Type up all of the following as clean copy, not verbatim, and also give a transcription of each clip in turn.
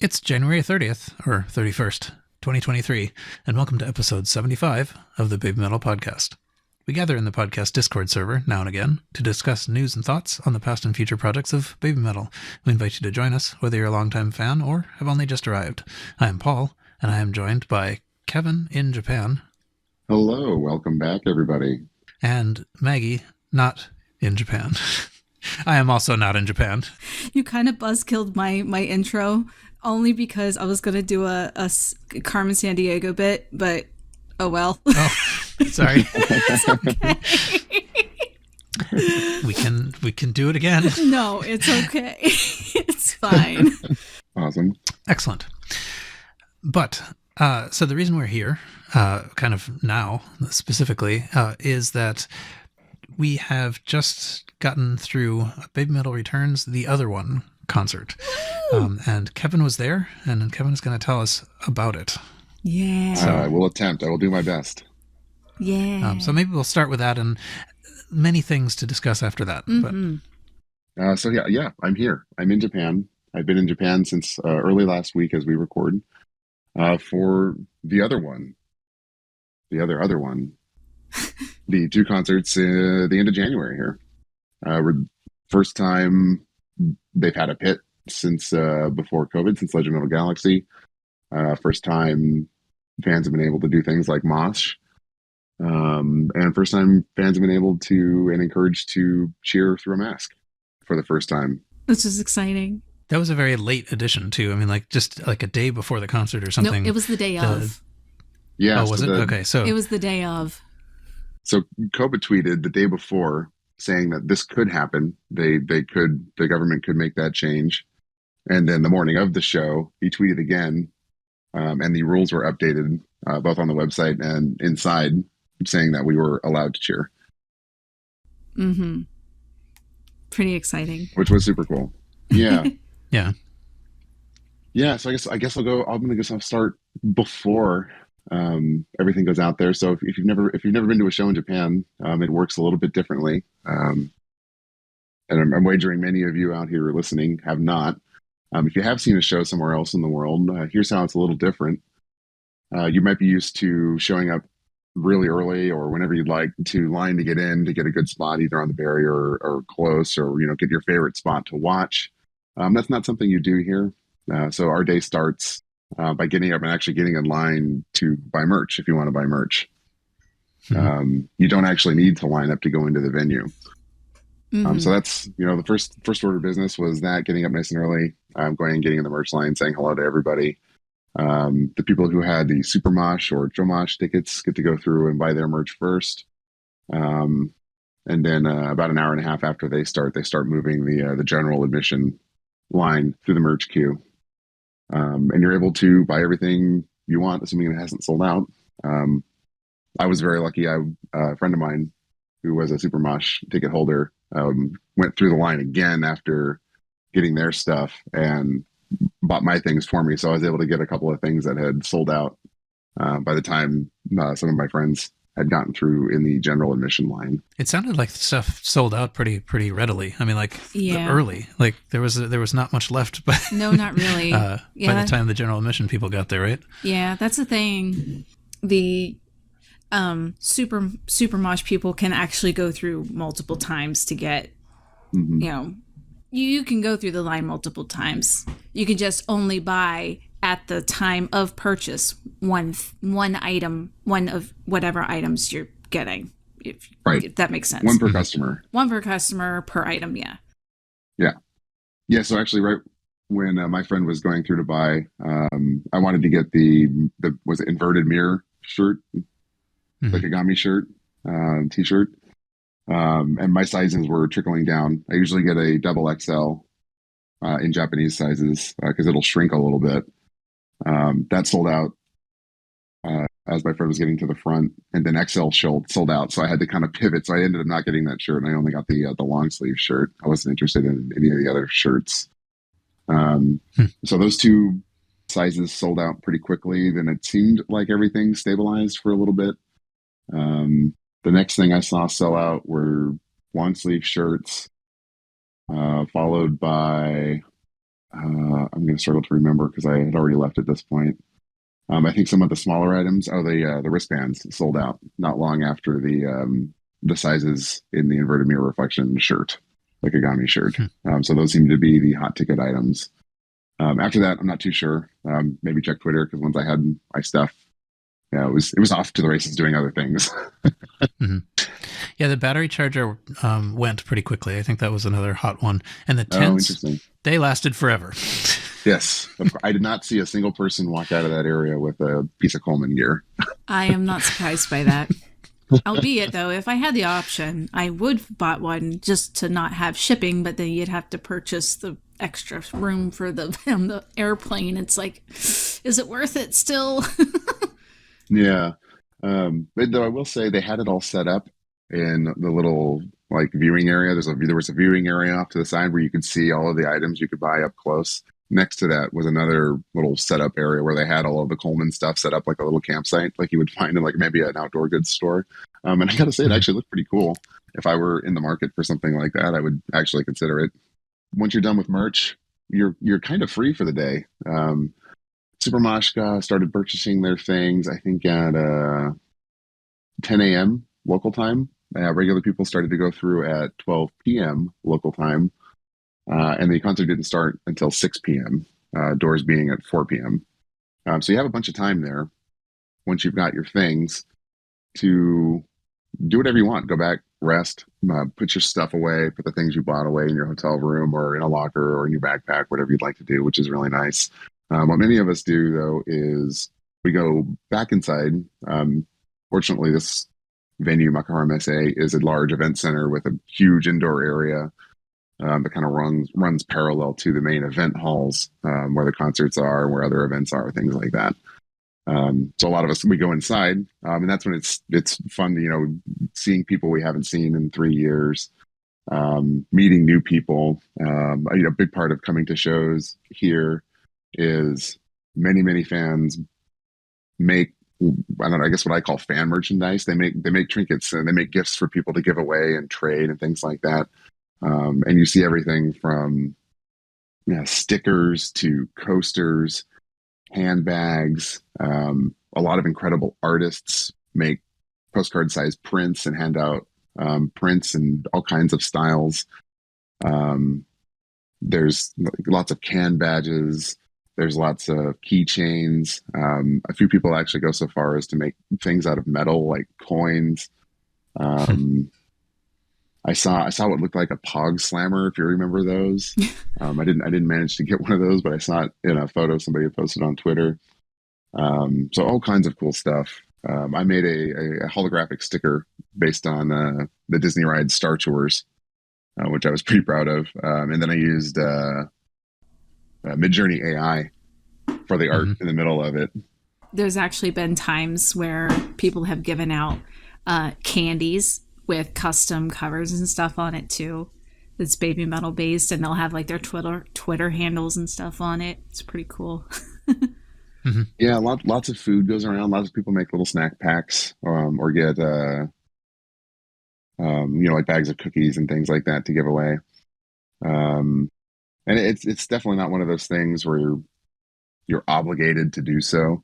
It's January 30th, or 31st, 2023, and welcome to episode 75 of the Baby Metal Podcast. We gather in the podcast Discord server now and again to discuss news and thoughts on the past and future projects of Baby Metal. We invite you to join us, whether you're a longtime fan or have only just arrived. I am Paul, and I am joined by Kevin in Japan. Hello, welcome back, everybody. And Maggie, not in Japan. I am also not in Japan. You kind of buzzkilled my intro, only because I was going to do a Carmen Sandiego bit, but oh well. Oh, sorry. It's okay. We can do it again. No, it's okay. It's fine. Awesome. Excellent. But, so the reason we're here, kind of now specifically, is that we have just gotten through Baby Metal Returns, the other one concert. And Kevin was there, and Kevin is going to tell us about it. Yeah. I will attempt. I will do my best. Yeah. So maybe we'll start with that, and many things to discuss after that. Mm-hmm. Yeah, I'm here. I'm in Japan. I've been in Japan since early last week as we record for the other one. The other one. The two concerts the end of January here. We're first time they've had a pit since before COVID, since Legend Metal Galaxy. First time fans have been able to do things like mosh. And first time fans have been able to and encouraged to cheer through a mask for the first time. Which is exciting. That was a very late addition, too. I mean, like just like a day before the concert or something. No, it was the day of. Yeah. Oh, was it? Okay, so. It was the day of. So Koba tweeted the day before saying that this could happen. The government could make that change. And then the morning of the show, he tweeted again, and the rules were updated both on the website and inside, saying that we were allowed to cheer. Mm-hmm. Pretty exciting. Which was super cool. Yeah. Yeah. Yeah. So I guess I'll start before everything goes out there. So if you've never been to a show in Japan, it works a little bit differently. And I'm wagering many of you out here listening have not. If you have seen a show somewhere else in the world, here's how it's a little different. You might be used to showing up really early or whenever you'd like to line to get in to get a good spot either on the barrier or close, or get your favorite spot to watch. That's not something you do here. So our day starts by getting up and actually getting in line to buy merch if you want to buy merch. Mm-hmm. You don't actually need to line up to go into the venue. Mm-hmm. So that's, the first order of business was that, getting up nice and early, going and getting in the merch line, saying hello to everybody. The people who had the Super Mosh or Jomosh tickets get to go through and buy their merch first. And then about an hour and a half after they start moving the general admission line through the merch queue. And you're able to buy everything you want, assuming it hasn't sold out. I was very lucky. A friend of mine who was a Super Mosh ticket holder went through the line again after getting their stuff and bought my things for me. So I was able to get a couple of things that had sold out by the time some of my friends had gotten through in the general admission line. It sounded like the stuff sold out pretty readily. I mean, like early, like there was not much left, but no, not really. By the time the general admission people got there, right? Yeah, that's the thing. The super mosh people can actually go through multiple times to get, you can go through the line multiple times. You can just only buy at the time of purchase one item, one of whatever items you're getting. If that makes sense. One per customer. One per customer per item. Yeah. Yeah. Yeah. So actually, right when my friend was going through to buy, I wanted to get the was it inverted mirror shirt, the Kagami shirt, t-shirt. And my sizes were trickling down. I usually get a double XL in Japanese sizes because it'll shrink a little bit. That sold out as my friend was getting to the front, and then XL sold out. So I had to kind of pivot. So I ended up not getting that shirt, and I only got the long sleeve shirt. I wasn't interested in any of the other shirts. So those two sizes sold out pretty quickly. Then it seemed like everything stabilized for a little bit. The next thing I saw sell out were long sleeve shirts, followed by I'm going to struggle to remember because I had already left at this point. I think some of the smaller items, the wristbands sold out not long after the sizes in the inverted mirror reflection shirt, like a Gami shirt. So those seem to be the hot ticket items. After that, I'm not too sure. Maybe check Twitter because once I had my stuff, yeah, it was off to the races doing other things. Mm-hmm. Yeah, the battery charger went pretty quickly. I think that was another hot one. And the tents, they lasted forever. Yes. I did not see a single person walk out of that area with a piece of Coleman gear. I am not surprised by that. Albeit, though, if I had the option, I would have bought one just to not have shipping, but then you'd have to purchase the extra room for the airplane. It's like, is it worth it still? Yeah. But though I will say they had it all set up in the little like viewing area. There was a viewing area off to the side where you could see all of the items you could buy up close. Next to that was another little setup area where they had all of the Coleman stuff set up like a little campsite, like you would find in like maybe an outdoor goods store. And I gotta say, it actually looked pretty cool. If I were in the market for something like that, I would actually consider it. Once you're done with merch, you're kind of free for the day. Super Moshka started purchasing their things, I think at 10 a.m. local time. Regular people started to go through at 12 p.m. local time. And the concert didn't start until 6 p.m., doors being at 4 p.m. So you have a bunch of time there once you've got your things to do whatever you want. Go back, rest, put your stuff away, put the things you bought away in your hotel room or in a locker or in your backpack, whatever you'd like to do, which is really nice. What many of us do, though, is we go back inside. Fortunately, this venue, Monochrome SA, is a large event center with a huge indoor area that kind of runs parallel to the main event halls where the concerts are, where other events are, things like that. So a lot of us, we go inside, and that's when it's fun to, seeing people we haven't seen in 3 years, meeting new people. A big part of coming to shows here is many fans make, I don't know, I guess what I call fan merchandise. They make trinkets and they make gifts for people to give away and trade and things like that. And you see everything from stickers to coasters, handbags. A lot of incredible artists make postcard-sized prints and hand out prints in all kinds of styles. There's lots of can badges. There's lots of keychains. A few people actually go so far as to make things out of metal, like coins. I saw what looked like a Pog Slammer, if you remember those. I didn't manage to get one of those, but I saw it in a photo somebody had posted on Twitter. So all kinds of cool stuff. I made a holographic sticker based on the Disney ride Star Tours, which I was pretty proud of. And then I used Midjourney AI for the art in the middle of it. There's actually been times where people have given out candies with custom covers and stuff on it too. It's baby metal based, and they'll have like their Twitter handles and stuff on it. It's pretty cool. Yeah, lots of food goes around. Lots of people make little snack packs, or get like bags of cookies and things like that to give away. And it's definitely not one of those things where you're obligated to do so.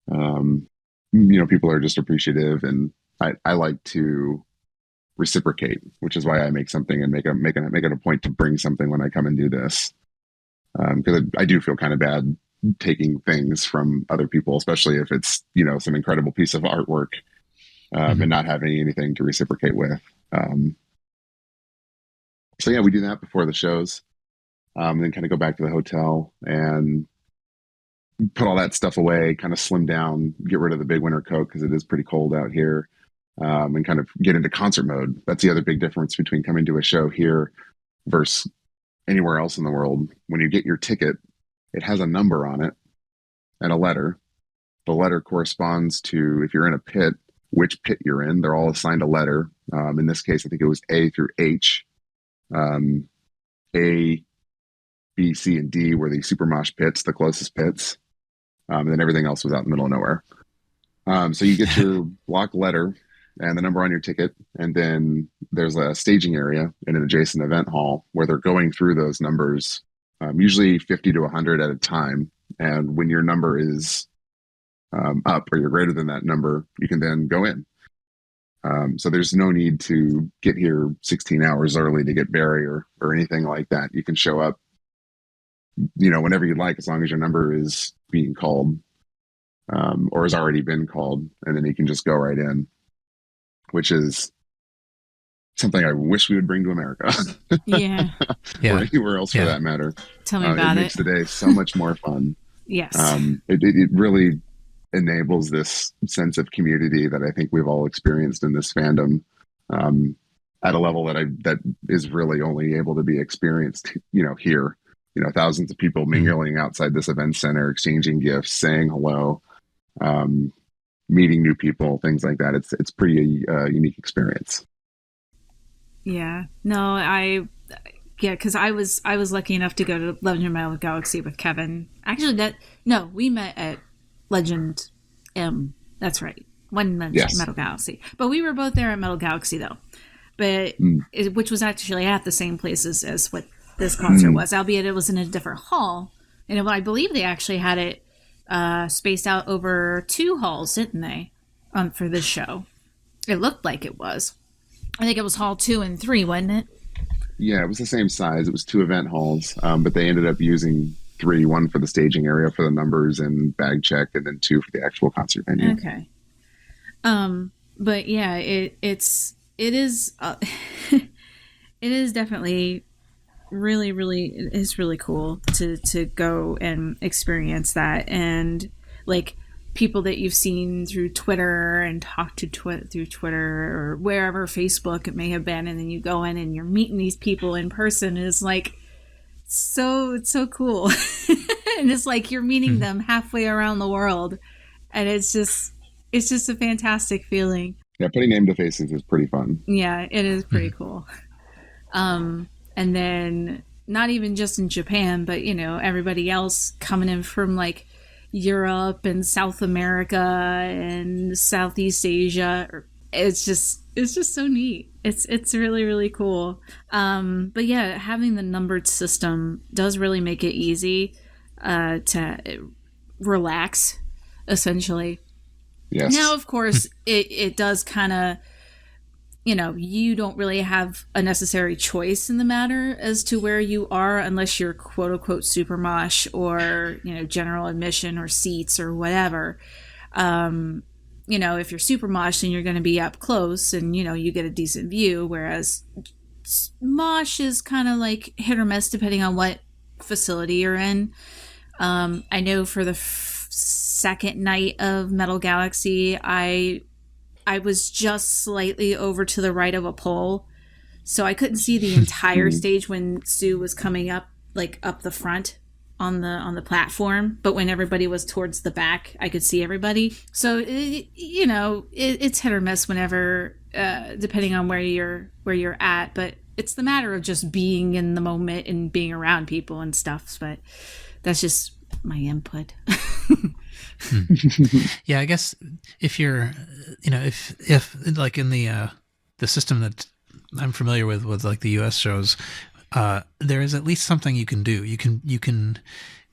People are just appreciative, and I like to reciprocate, which is why I make something and make it a point to bring something when I come and do this. Because I do feel kind of bad taking things from other people, especially if it's some incredible piece of artwork, and not having anything to reciprocate with. So yeah, we do that before the shows, and then kind of go back to the hotel and put all that stuff away, kind of slim down, get rid of the big winter coat because it is pretty cold out here, and kind of get into concert mode. That's the other big difference between coming to a show here versus anywhere else in the world. When you get your ticket, it has a number on it and a letter. The letter corresponds to, if you're in a pit, which pit you're in. They're all assigned a letter. In this case, I think it was A through H. A, B, C, and D were the super mosh pits, the closest pits. And then everything else was out in the middle of nowhere. So you get your block letter and the number on your ticket, and then there's a staging area in an adjacent event hall where they're going through those numbers usually 50 to 100 at a time. And when your number is up or you're greater than that number, you can then go in. So there's no need to get here 16 hours early to get Barry or anything like that. You can show up, whenever you'd like, as long as your number is being called or has already been called, and then you can just go right in, which is something I wish we would bring to America. Yeah. Or anywhere else for that matter. Tell me about it. It makes the day so much more fun. Yes. It really enables this sense of community that I think we've all experienced in this fandom at a level that is really only able to be experienced, here. Thousands of people mingling outside this event center, exchanging gifts, saying hello, meeting new people, things like that. It's pretty unique experience. Yeah. No, because I was lucky enough to go to Legend Metal Galaxy with Kevin. Actually, we met at Legend M. That's right. One Metal Galaxy. But we were both there at Metal Galaxy, though. But which was actually at the same places as what this concert was, albeit it was in a different hall. And I believe they actually had it spaced out over 2 halls, didn't they, for this show? It looked like it was. I think it was hall 2 and 3, wasn't it? Yeah, it was the same size. It was 2 event halls, but they ended up using 3, 1 for the staging area for the numbers and bag check, and then 2 for the actual concert venue. Okay. But yeah, it is it is definitely it is really cool to go and experience that, and like people that you've seen through Twitter and talked to through Twitter or wherever, Facebook it may have been, and then you go in and you're meeting these people in person, and it's like it's so cool. And it's like you're meeting them halfway around the world, and it's just a fantastic feeling. Yeah, putting name to faces is pretty fun. Yeah, it is pretty cool. And then not even just in Japan, but everybody else coming in from like Europe and South America and Southeast Asia. It's just so neat. It's really, really cool. But yeah, having the numbered system does really make it easy to relax, essentially. Yes. Now, of course, it does kind of, you don't really have a necessary choice in the matter as to where you are, unless you're quote unquote super mosh or, general admission or seats or whatever. If you're super mosh, then you're going to be up close and, you get a decent view. Whereas mosh is kind of like hit or miss depending on what facility you're in. I know for the second night of Metal Galaxy, I was just slightly over to the right of a pole, so I couldn't see the entire stage when Sue was coming up, like up the front on the platform. But when everybody was towards the back, I could see everybody. So it's hit or miss whenever, depending on where you're at. But it's the matter of just being in the moment and being around people and stuff. But that's just my input. Yeah, I guess if you're, if like in the system that I'm familiar with like the U.S. shows, there is at least something you can do. You can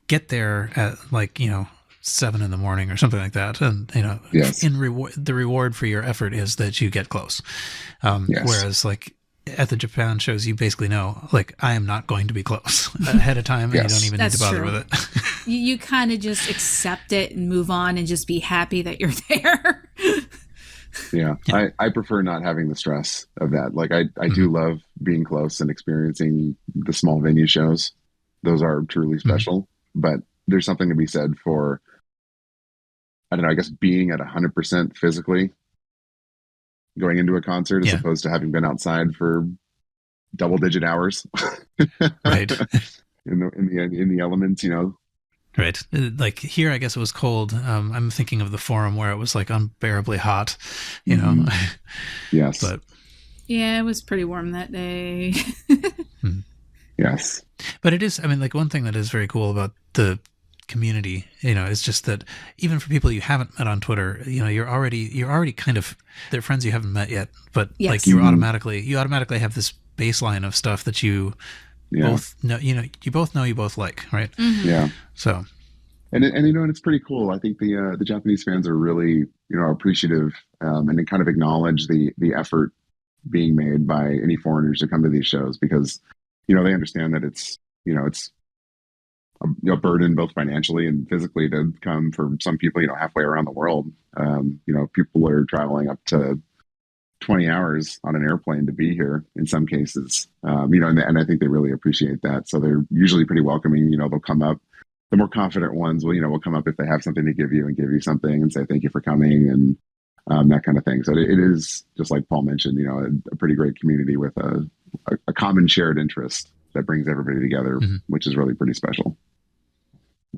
get there at like 7 a.m. or something like that, and yes. the reward for your effort is that you get close. Yes. Whereas like at the Japan shows, you basically know, like, I am not going to be close ahead of time, and you don't even need to bother with it. You kind of just accept it and move on and just be happy that you're there. Yeah. I prefer not having the stress of that. Like, I do love being close and experiencing the small venue shows. Those are truly special, but there's something to be said for, I don't know, I guess being at 100% physically going into a concert as opposed to having been outside for double-digit hours. Right. in the elements, Right. Like here, I guess it was cold. I'm thinking of the forum where it was like unbearably hot, Yes. But yeah, it was pretty warm that day. Yes. But it is, I mean, like one thing that is very cool about the community, is just that even for people you haven't met on Twitter, you're already kind of, they're friends you haven't met yet, but like you automatically have this baseline of stuff that you both know, you both know you both like, right? Mm-hmm. Yeah. So, and it's pretty cool. I think the Japanese fans are really, appreciative, and they kind of acknowledge the effort being made by any foreigners to come to these shows, because, they understand that it's a burden both financially and physically to come for some people, halfway around the world. People are traveling up to 20 hours on an airplane to be here in some cases, and I think they really appreciate that. So they're usually pretty welcoming. They'll come up. The more confident ones will come up if they have something to give you and give you something and say thank you for coming, and that kind of thing. So it is, just like Paul mentioned, a pretty great community with a common shared interest that brings everybody together, which is really pretty special.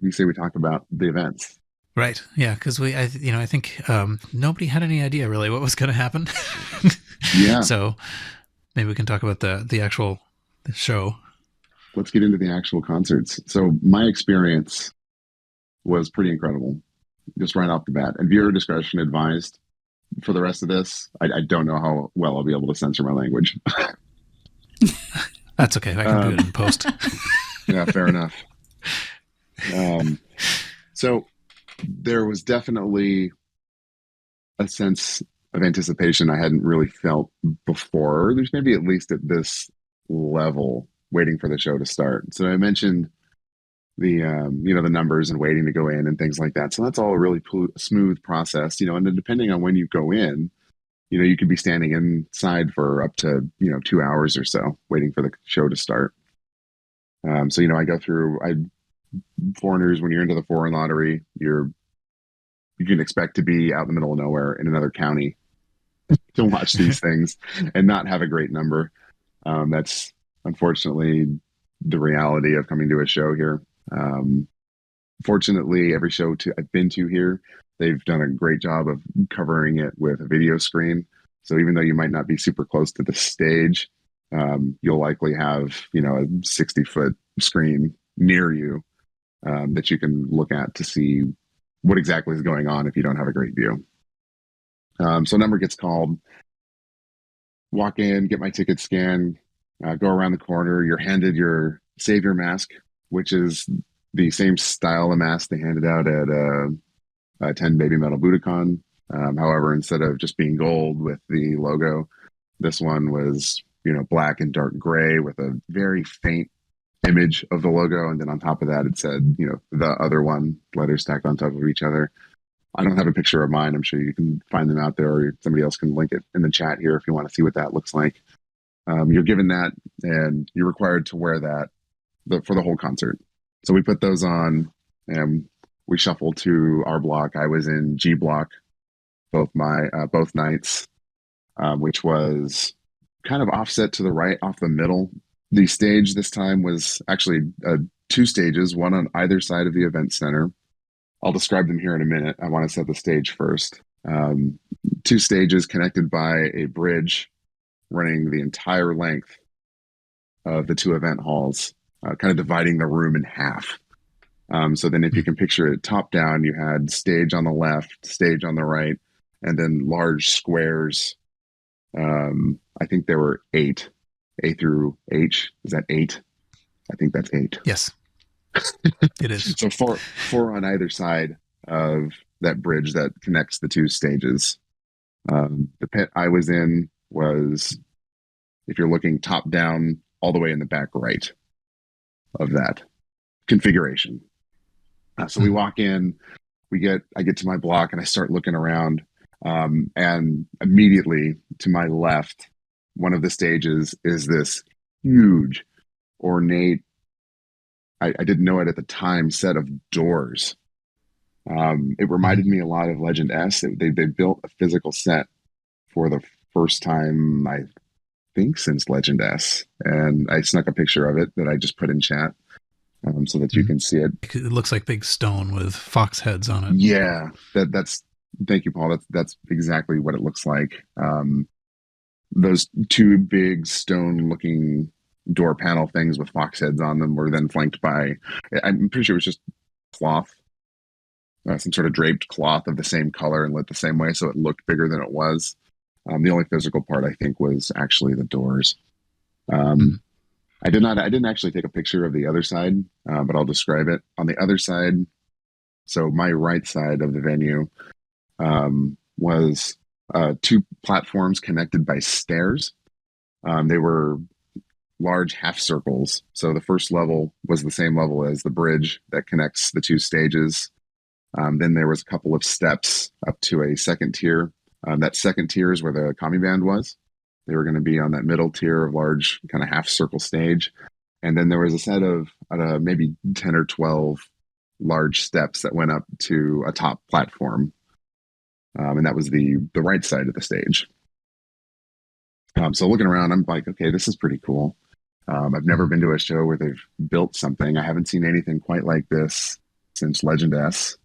You say we talk about the events. Right. Yeah. Because I think nobody had any idea really what was going to happen. Yeah. So maybe we can talk about the actual show. Let's get into the actual concerts. So my experience was pretty incredible, just right off the bat. And viewer discretion advised for the rest of this. I don't know how well I'll be able to censor my language. That's okay. I can do it in post. Yeah, fair enough. So there was definitely a sense of anticipation I hadn't really felt before. There's maybe at least at this level, waiting for the show to start. So I mentioned the numbers and waiting to go in and things like that. So that's all a really smooth process, and then depending on when you go in, you could be standing inside for up to 2 hours or so waiting for the show to start. So I go through. Foreigners, when you're into the foreign lottery, you can expect to be out in the middle of nowhere in another county to watch these things and not have a great number. That's unfortunately the reality of coming to a show here. Fortunately, every show I've been to here, they've done a great job of covering it with a video screen. So even though you might not be super close to the stage, you'll likely have a 60-foot screen near you that you can look at to see what exactly is going on if you don't have a great view. So number gets called, walk in, get my ticket scanned, go around the corner. You're handed your Savior mask, which is the same style of mask they handed out at 10 Baby Metal Budokan. However, instead of just being gold with the logo, this one was black and dark gray with a very faint image of the logo, and then on top of that it said the other one, letters stacked on top of each other. I don't have a picture of mine. I'm sure you can find them out there, or somebody else can link it in the chat here if you want to see what that looks like. You're given that, and you're required to wear that for the whole concert. So we put those on, and we shuffled to our block. I was in G block both nights, which was kind of offset to the right, off the middle. The stage this time was actually 2 stages, one on either side of the event center. I'll describe them here in a minute. I want to set the stage first. 2 stages connected by a bridge running the entire length of the 2 event halls, kind of dividing the room in half. So then if you can picture it top down, you had stage on the left, stage on the right, and then large squares. I think there were 8. A through H. Is that 8? I think that's 8. Yes, it is. So four on either side of that bridge that connects the 2 stages. The pit I was in was, if you're looking top down, all the way in the back right of that configuration. So we walk in, I get to my block, and I start looking around, and immediately to my left, one of the stages is this huge, ornate, I didn't know it at the time, set of doors. It reminded me a lot of Legend S. They built a physical set for the first time, I think, since Legend S. And I snuck a picture of it that I just put in chat so that you can see it. It looks like big stone with fox heads on it. Yeah, that's thank you, Paul. That's exactly what it looks like. Those 2 big stone-looking door panel things with fox heads on them were then flanked by, I'm pretty sure it was just cloth, some sort of draped cloth of the same color and lit the same way, so it looked bigger than it was. The only physical part, I think, was actually the doors. I did not. I didn't actually take a picture of the other side, but I'll describe it. On the other side, so my right side of the venue was two platforms connected by stairs. They were large half circles. So the first level was the same level as the bridge that connects the two stages. Then there was a couple of steps up to a second tier. That second tier is where the commie band was. They were going to be on that middle tier of large kind of half circle stage. And then there was a set of maybe 10 or 12 large steps that went up to a top platform. And that was the right side of the stage. So looking around, I'm like, okay, this is pretty cool. I've never been to a show where they've built something. I haven't seen anything quite like this since Legend S.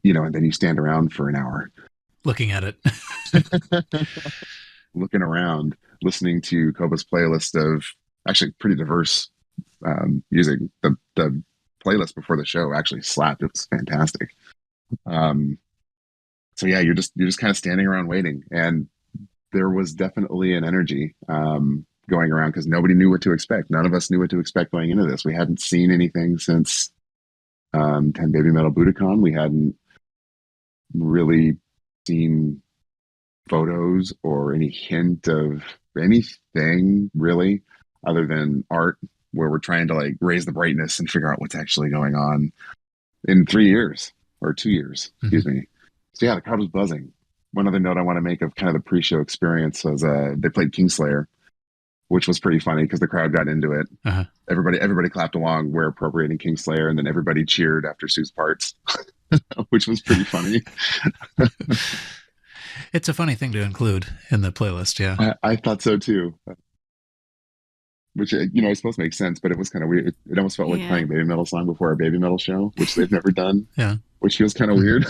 And then you stand around for an hour. Looking at it. Looking around, listening to Koba's playlist of actually pretty diverse music. The playlist before the show actually slapped. It was fantastic. So yeah, you're just kind of standing around waiting, and there was definitely an energy going around because nobody knew what to expect. None of us knew what to expect going into this. We hadn't seen anything since 10 Baby Metal Budokan. We hadn't really seen photos or any hint of anything really other than art where we're trying to like raise the brightness and figure out what's actually going on in 3 years or 2 years, excuse me. So yeah, the crowd was buzzing. One other note I want to make of kind of the pre-show experience was they played Kingslayer, which was pretty funny because the crowd got into it. Uh-huh. Everybody clapped along where appropriate in Kingslayer, and then everybody cheered after Sue's parts, which was pretty funny. It's a funny thing to include in the playlist, yeah. I thought so too. Which, I suppose makes sense, but it was kind of weird. It almost felt like playing a baby metal song before a baby metal show, which they've never done. Yeah. Which feels kind of weird.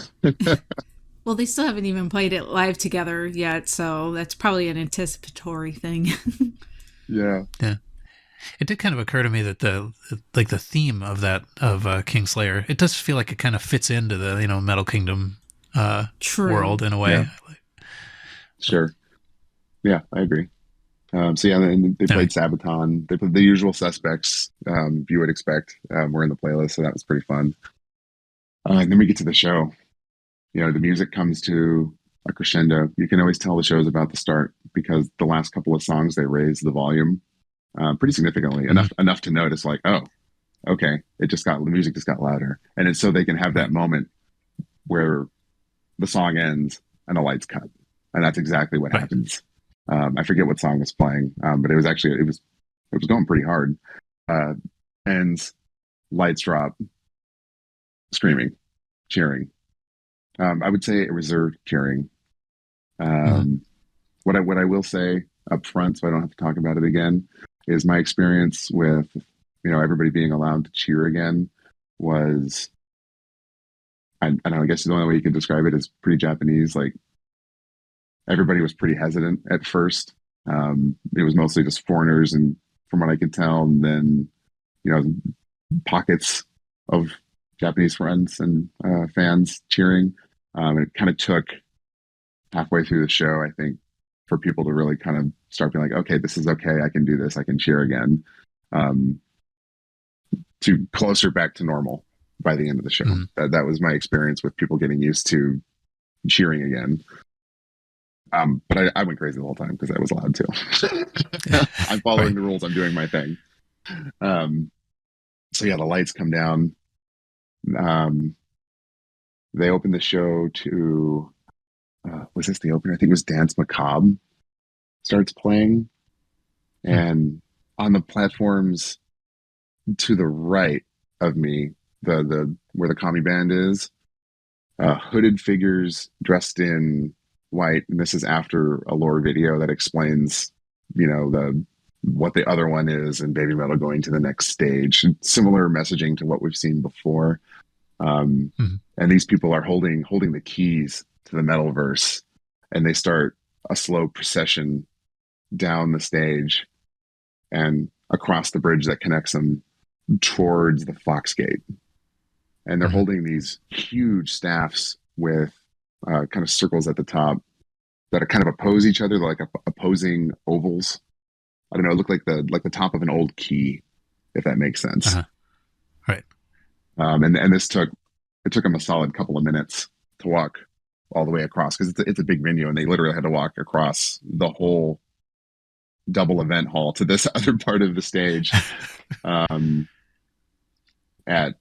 Well, they still haven't even played it live together yet, so that's probably an anticipatory thing. Yeah. It did kind of occur to me that the theme of Kingslayer, it does feel like it kind of fits into the Metal Kingdom world in a way. Yeah. Sure. Yeah, I agree. So yeah, and they played Sabaton. They played the usual suspects you would expect were in the playlist, so that was pretty fun. And then we get to the show. The music comes to a crescendo. You can always tell the show's about to start because the last couple of songs they raise the volume pretty significantly, enough to notice like, oh, okay, the music just got louder, and it's so they can have that moment where the song ends and the lights cut, and that's exactly what happens. I forget what song was playing, but it was going pretty hard. Ends, lights drop, screaming, cheering. I would say a reserved cheering. What I will say up front, so I don't have to talk about it again, is my experience with everybody being allowed to cheer again was, I don't know, I guess the only way you can describe it is pretty Japanese. Like everybody was pretty hesitant at first. It was mostly just foreigners, and from what I could tell, and then pockets of Japanese friends and fans cheering. It kind of took halfway through the show, I think, for people to really kind of start being like, okay, this is okay. I can do this. I can cheer again. To closer back to normal by the end of the show. That was my experience with people getting used to cheering again. But I went crazy the whole time because I was allowed to. I'm following the rules. I'm doing my thing. So yeah, the lights come down. They opened the show to, was this the opener? I think it was Dance Macabre starts playing. And on the platforms to the right of me, the where the commie band is, hooded figures dressed in white. And this is after a lore video that explains, what the other one is and Baby Metal going to the next stage. Similar messaging to what we've seen before. And these people are holding the keys to the Metalverse, and they start a slow procession down the stage and across the bridge that connects them towards the Fox Gate. And they're holding these huge staffs with kind of circles at the top that are kind of oppose each other. They're like opposing ovals I don't know, it looked like the top of an old key, if that makes sense. Uh-huh. Right. And this took them a solid couple of minutes to walk all the way across, because it's a big venue, and they literally had to walk across the whole double event hall to this other part of the stage at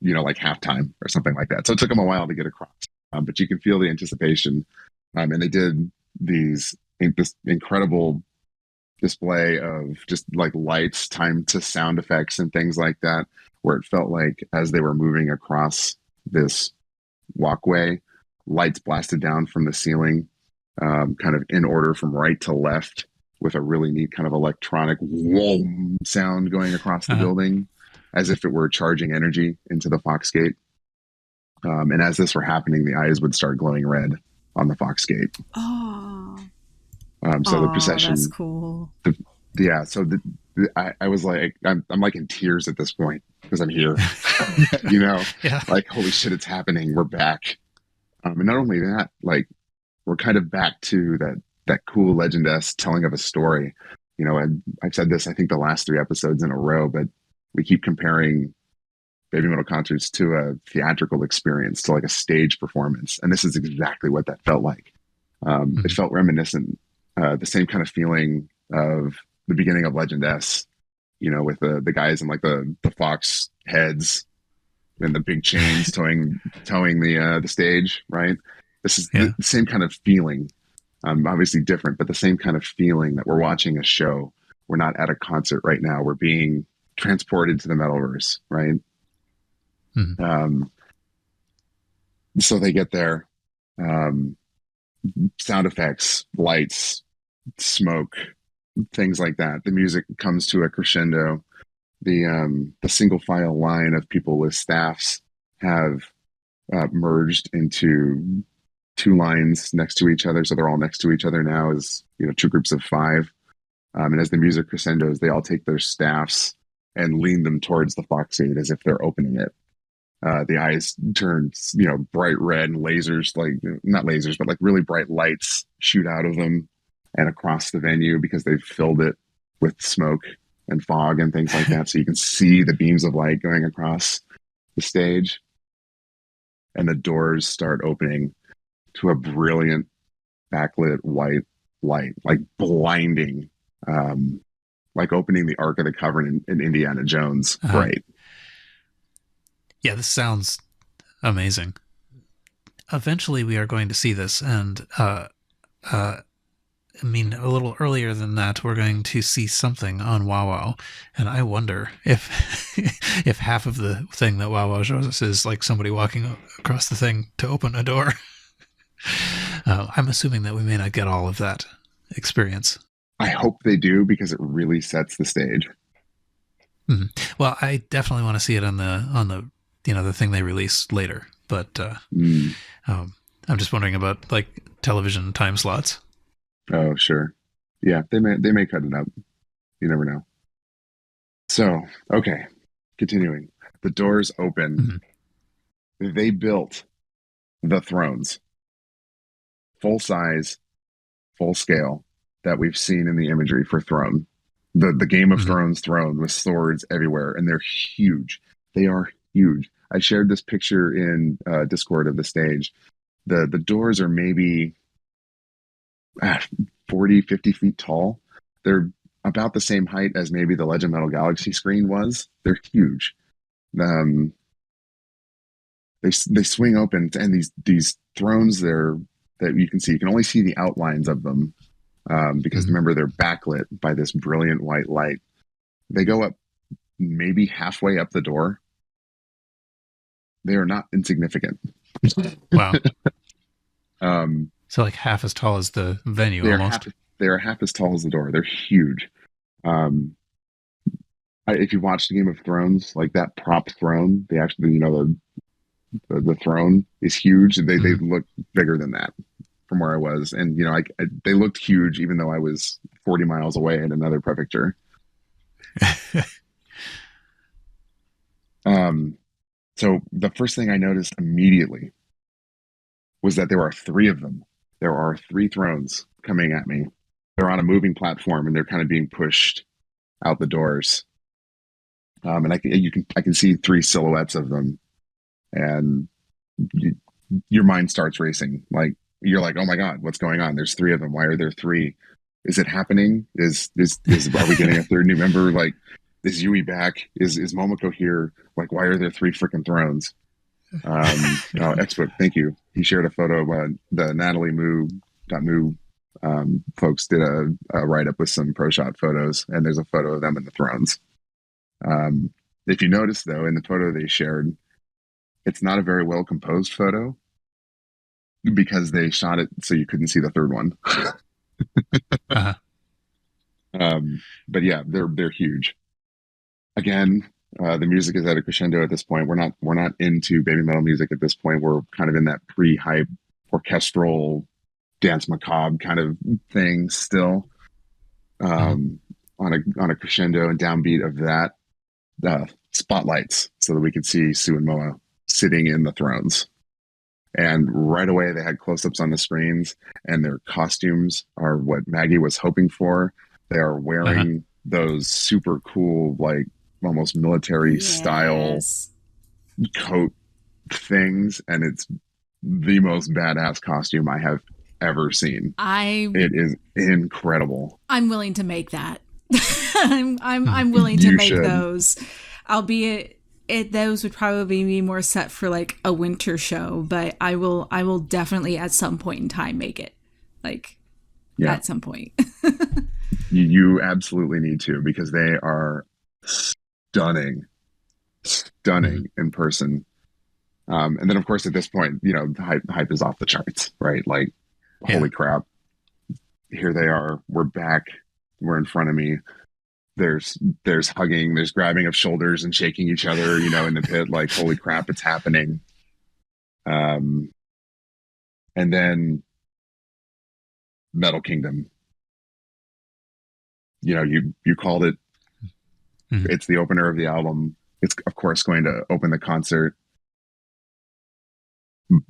like halftime or something like that. So it took them a while to get across, but you can feel the anticipation. And they did this incredible display of just like lights timed to sound effects and things like that, where it felt like as they were moving across this walkway, lights blasted down from the ceiling, kind of in order from right to left, with a really neat kind of electronic whoa sound going across the building, as if it were charging energy into the Fox Gate. And as this were happening, the eyes would start glowing red on the Fox Gate. Oh. So the procession. That's cool. So I was like, I'm like in tears at this point, because I'm here. Like, holy shit, it's happening. We're back. And not only that, like, we're kind of back to that cool Legend-esque telling of a story. And I've said this, I think, the last 3 episodes in a row, but we keep comparing Baby Metal concerts to a theatrical experience, to like a stage performance. And this is exactly what that felt like. It felt reminiscent, the same kind of feeling of the beginning of Legend-esque, with the guys in like the Fox heads and the big chains towing the stage, right? This is the same kind of feeling. Obviously different, but the same kind of feeling that we're watching a show. We're not at a concert right now. We're being transported to the Metalverse, right? So they get there, sound effects, lights, smoke, things like that. The music comes to a crescendo. The single file line of people with staffs have merged into 2 lines next to each other, so they're all next to each other now as 2 groups of 5. And as the music crescendos, they all take their staffs and lean them towards the Fox Gate as if they're opening it. The eyes turn bright red, and lasers, like not lasers, but like really bright lights shoot out of them and across the venue, because they've filled it with smoke and fog and things like that, so you can see the beams of light going across the stage. And the doors start opening to a brilliant backlit white light, like blinding, like opening the Ark of the Covenant in Indiana Jones. Right. Yeah, this sounds amazing. Eventually we are going to see this, and I mean, a little earlier than that, we're going to see something on WoW WoW, and I wonder if if half of the thing that WoW WoW shows us is like somebody walking across the thing to open a door. I'm assuming that we may not get all of that experience. I hope they do, because it really sets the stage. Well, I definitely want to see it on the the thing they release later, but I'm just wondering about like television time slots. Oh, sure. Yeah, they may cut it up. You never know. So, okay, continuing. The doors open. They built the thrones, full size, full scale, that we've seen in the imagery for Throne. The Game of Thrones throne with swords everywhere, and they're huge. They are huge. I shared this picture in Discord of the stage. The doors are maybe 40, 50 feet tall. They're about the same height as maybe the Legend Metal Galaxy screen was. They're huge. They swing open, and these thrones there that you can see, you can only see the outlines of them, because remember, they're backlit by this brilliant white light. They go up maybe halfway up the door. They are not insignificant. Wow. So like half as tall as the venue, almost. They are half as tall as the door. They're huge. If you watched Game of Thrones, like that prop throne, they actually, the throne is huge. They look bigger than that from where I was, and they looked huge even though I was 40 miles away in another prefecture. So the first thing I noticed immediately was that there are 3 of them. There are 3 thrones coming at me. They're on a moving platform, and they're kind of being pushed out the doors. And I can see three silhouettes of them, and your mind starts racing. Like, you're like, oh my God, what's going on? There's three of them. Why are there three? Is it happening? Are we getting a third new member? Like, is Yui back? Is Momoko here? Like, why are there three freaking thrones? Expo, thank you. He shared a photo of the Natalie Moo folks did a write up with some pro shot photos, and there's a photo of them in the thrones. If you notice, though, in the photo they shared, it's not a very well composed photo because they shot it so you couldn't see the third one. Uh-huh. But yeah, they're huge. Again, the music is at a crescendo at this point. We're not into baby metal music at this point. We're kind of in that pre-hype orchestral dance macabre kind of thing still. On a crescendo and downbeat of that, spotlights so that we could see Sue and Moa sitting in the thrones. And right away they had close-ups on the screens, and their costumes are what Maggie was hoping for. They are wearing those super cool, like almost military style coat things, and it's the most badass costume I have ever seen. It is incredible. I'm willing to make that. I'm willing to make those, albeit those would probably be more set for like a winter show, but I will definitely at some point in time make it, like at some point. You absolutely need to, because they are stunning in person. And then of course at this point, the hype is off the charts, right? Like, holy crap, here they are, we're back, we're in front of me. There's hugging, there's grabbing of shoulders and shaking each other, in the pit, like, holy crap, it's happening. And then Metal Kingdom, you called it. It's the opener of the album. It's of course going to open the concert.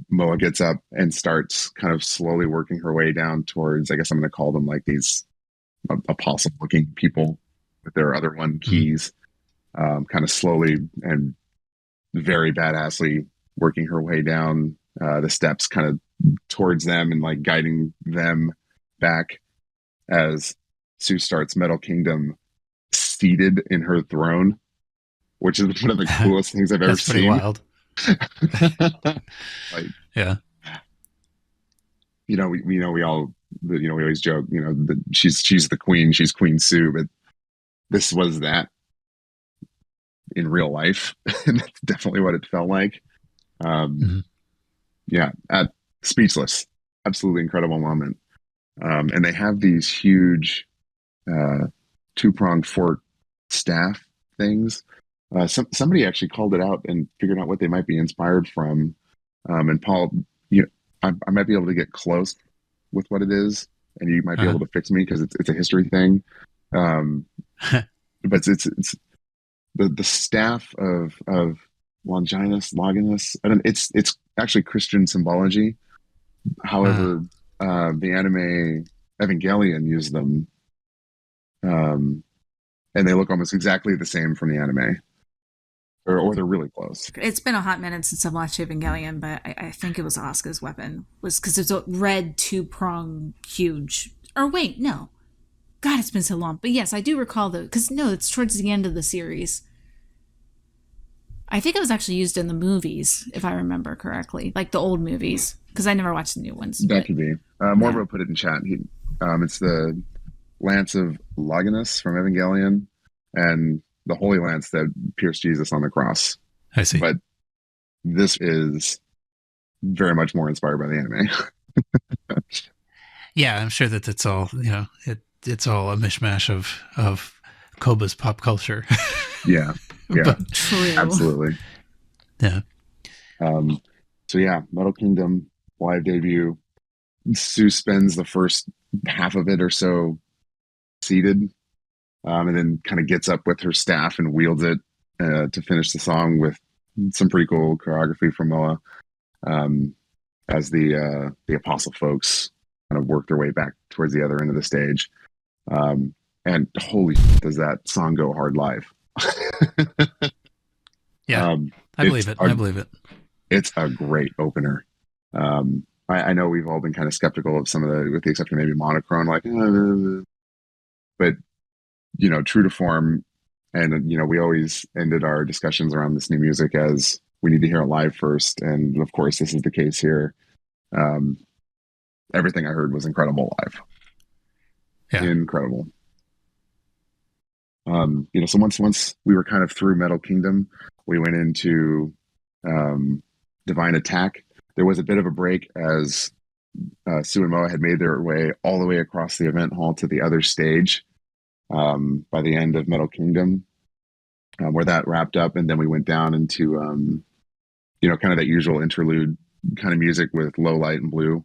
Moa gets up and starts kind of slowly working her way down towards, I guess I'm going to call them like these apostle looking people with their other one keys, kind of slowly and very badassly working her way down the steps kind of towards them and like guiding them back as Sue starts Metal Kingdom seated in her throne, which is one of the coolest things I've ever seen. That's pretty wild. Like, yeah. We always joke, that she's the queen, she's Queen Sue, but this was that in real life. And that's definitely what it felt like. Speechless, absolutely incredible moment. And they have these huge two-pronged fork staff things. Somebody actually called it out and figured out what they might be inspired from. And Paul, I might be able to get close with what it is, and you might be able to fix me because it's a history thing. But it's the staff of Longinus. It's actually Christian symbology. However, the anime Evangelion used them, and they look almost exactly the same from the anime. Or they're really close. It's been a hot minute since I've watched Evangelion, but I think it was Asuka's weapon. Was because it's a red two-prong huge. Or wait, no. God, it's been so long. But yes, I do recall though, because no, it's towards the end of the series. I think it was actually used in the movies, if I remember correctly, like the old movies, because I never watched the new ones. That could be. Morbo put it in chat. It's the Lance of Longinus from Evangelion, and the Holy Lance that pierced Jesus on the cross. I see. But this is very much more inspired by the anime. Yeah, I'm sure that it's all, it's all a mishmash of Koba's pop culture. Yeah. But true. Absolutely. Yeah. So yeah, Metal Kingdom live debut. Sue spends the first half of it or so seated, and then kind of gets up with her staff and wields it to finish the song with some pretty cool choreography from Moa, as the apostle folks kind of work their way back towards the other end of the stage. and holy does that song go hard live. Yeah, I believe it. I believe it. It's a great opener. I know we've all been kind of skeptical of some of the, with the exception of maybe Monochrome, like, but true to form, and we always ended our discussions around this new music as we need to hear it live first, and of course this is the case here. Everything I heard was incredible live. Yeah, incredible. So once we were kind of through Metal Kingdom, we went into Divine Attack. There was a bit of a break as Sue and Moa had made their way all the way across the event hall to the other stage by the end of Metal Kingdom, where that wrapped up, and then we went down into kind of that usual interlude kind of music with low light and blue.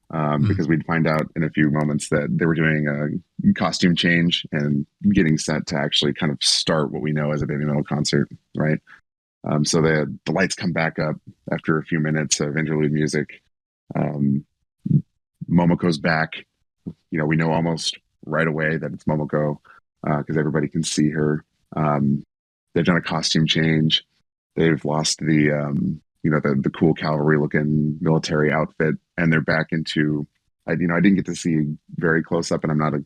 Because we'd find out in a few moments that they were doing a costume change and getting set to actually kind of start what we know as a baby metal concert, right? So the lights come back up after a few minutes of interlude music. Momoko's back. We know almost right away that it's Momoko because everybody can see her. They've done a costume change. They've lost the cool cavalry looking military outfit, and they're back into, I didn't get to see very close up, and I'm not a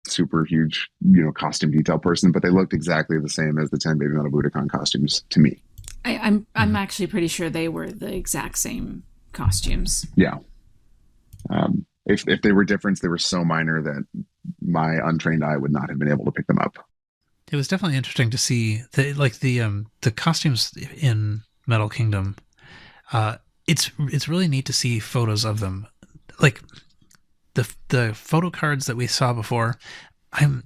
super huge, costume detail person, but they looked exactly the same as the 10 Baby Metal Budokan costumes to me. I'm actually pretty sure they were the exact same costumes. Yeah. If they were different, they were so minor that my untrained eye would not have been able to pick them up. It was definitely interesting to see the costumes in Metal Kingdom. It's really neat to see photos of them. Like the photo cards that we saw before, I'm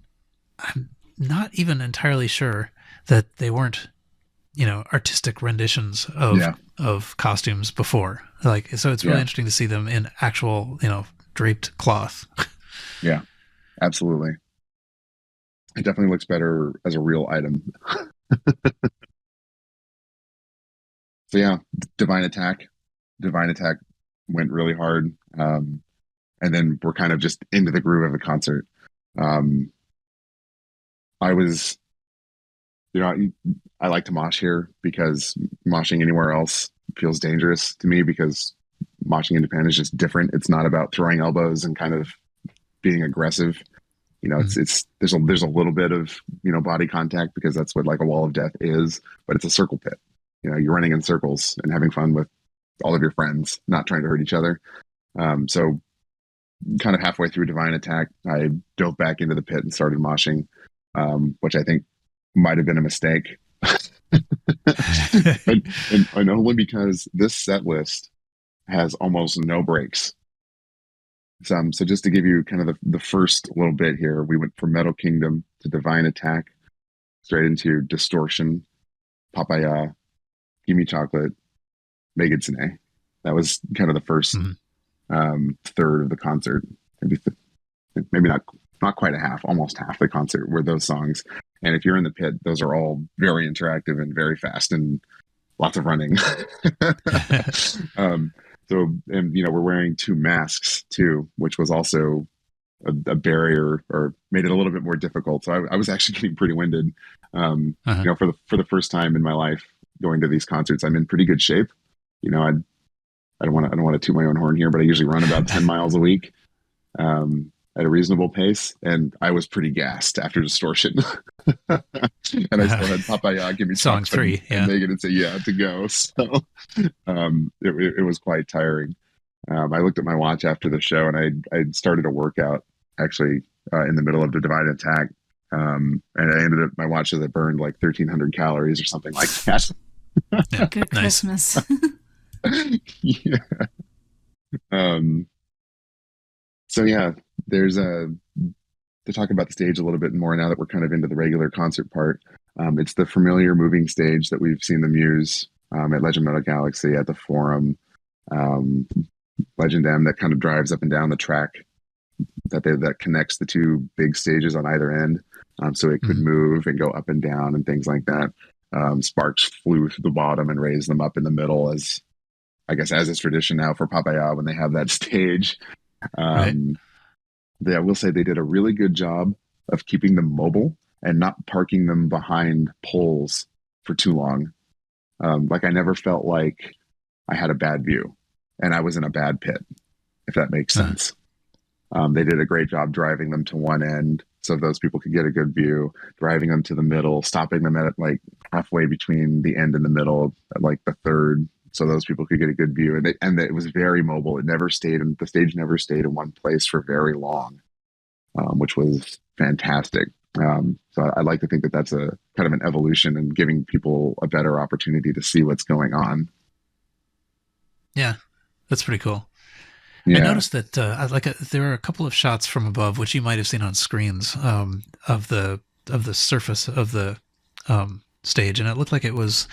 not even entirely sure that they weren't, artistic renditions of costumes before. So it's really interesting to see them in actual, draped cloth. Yeah, absolutely. It definitely looks better as a real item. So yeah, Divine Attack went really hard. And then we're kind of just into the groove of the concert. I was, I like to mosh here because moshing anywhere else feels dangerous to me because moshing in Japan is just different. It's not about throwing elbows and kind of being aggressive. It's there's a little bit of, body contact because that's what like a wall of death is, but it's a circle pit. You're running in circles and having fun with all of your friends, not trying to hurt each other. So kind of halfway through Divine Attack, I dove back into the pit and started moshing, which I think might have been a mistake. and only because this set list has almost no breaks. So just to give you kind of the first little bit here, we went from Metal Kingdom to Divine Attack, straight into Distortion, Papaya, Gimme Chocolate, Megitsune. That was kind of the first third of the concert. Maybe not quite a half, almost half the concert were those songs. And if you're in the pit, those are all very interactive and very fast and lots of running. We're wearing 2 masks too, which was also a barrier or made it a little bit more difficult. So I was actually getting pretty winded. For the first time in my life going to these concerts, I'm in pretty good shape. I don't want to toot my own horn here, but I usually run about 10 miles a week at a reasonable pace, and I was pretty gassed after Distortion. And I still had Papaya give me song 3, and Megan and say to go. So it was quite tiring. I looked at my watch after the show, and I started a workout actually in the middle of the Divine Attack, and I ended up, my watch says I burned like 1,300 calories or something like that. Yeah, good Christmas. Yeah. So yeah, there's to talk about the stage a little bit more now that we're kind of into the regular concert part. It's the familiar moving stage that we've seen them use at Legend Metal Galaxy, at the Forum, Legend M, that kind of drives up and down the track that connects the 2 big stages on either end, so it could move and go up and down and things like that. Sparks flew through the bottom and raised them up in the middle, as I guess as is tradition now for Papaya when they have that stage. Right. I will say they did a really good job of keeping them mobile and not parking them behind poles for too long. Like I never felt like I had a bad view and I was in a bad pit, if that makes sense. They did a great job driving them to one end so those people could get a good view, driving them to the middle, stopping them at like halfway between the end and the middle, at like the third, so those people could get a good view. And it was very mobile. It never stayed in the stage, never stayed in one place for very long, which was fantastic. So I'd like to think that that's a kind of an evolution and giving people a better opportunity to see what's going on. Yeah, that's pretty cool. Yeah. I noticed that there are a couple of shots from above, which you might have seen on screens, of the surface of the stage, and it looked like it was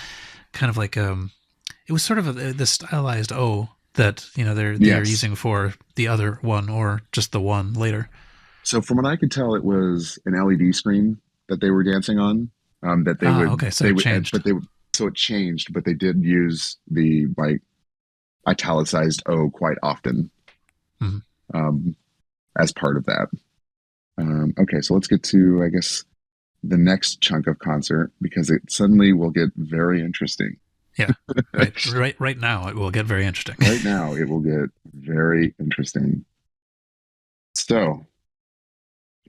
kind of like it was sort of the stylized O that they're using for the other one or just the one later. So from what I could tell, it was an LED screen that they were dancing on. That they would. Okay, so it changed. So it changed, but they did use the like italicized O quite often. Mm-hmm. As part of that. Okay, so let's get to, I guess, the next chunk of concert, because it suddenly will get very interesting. Yeah, right now it will get very interesting. Right now it will get very interesting. So,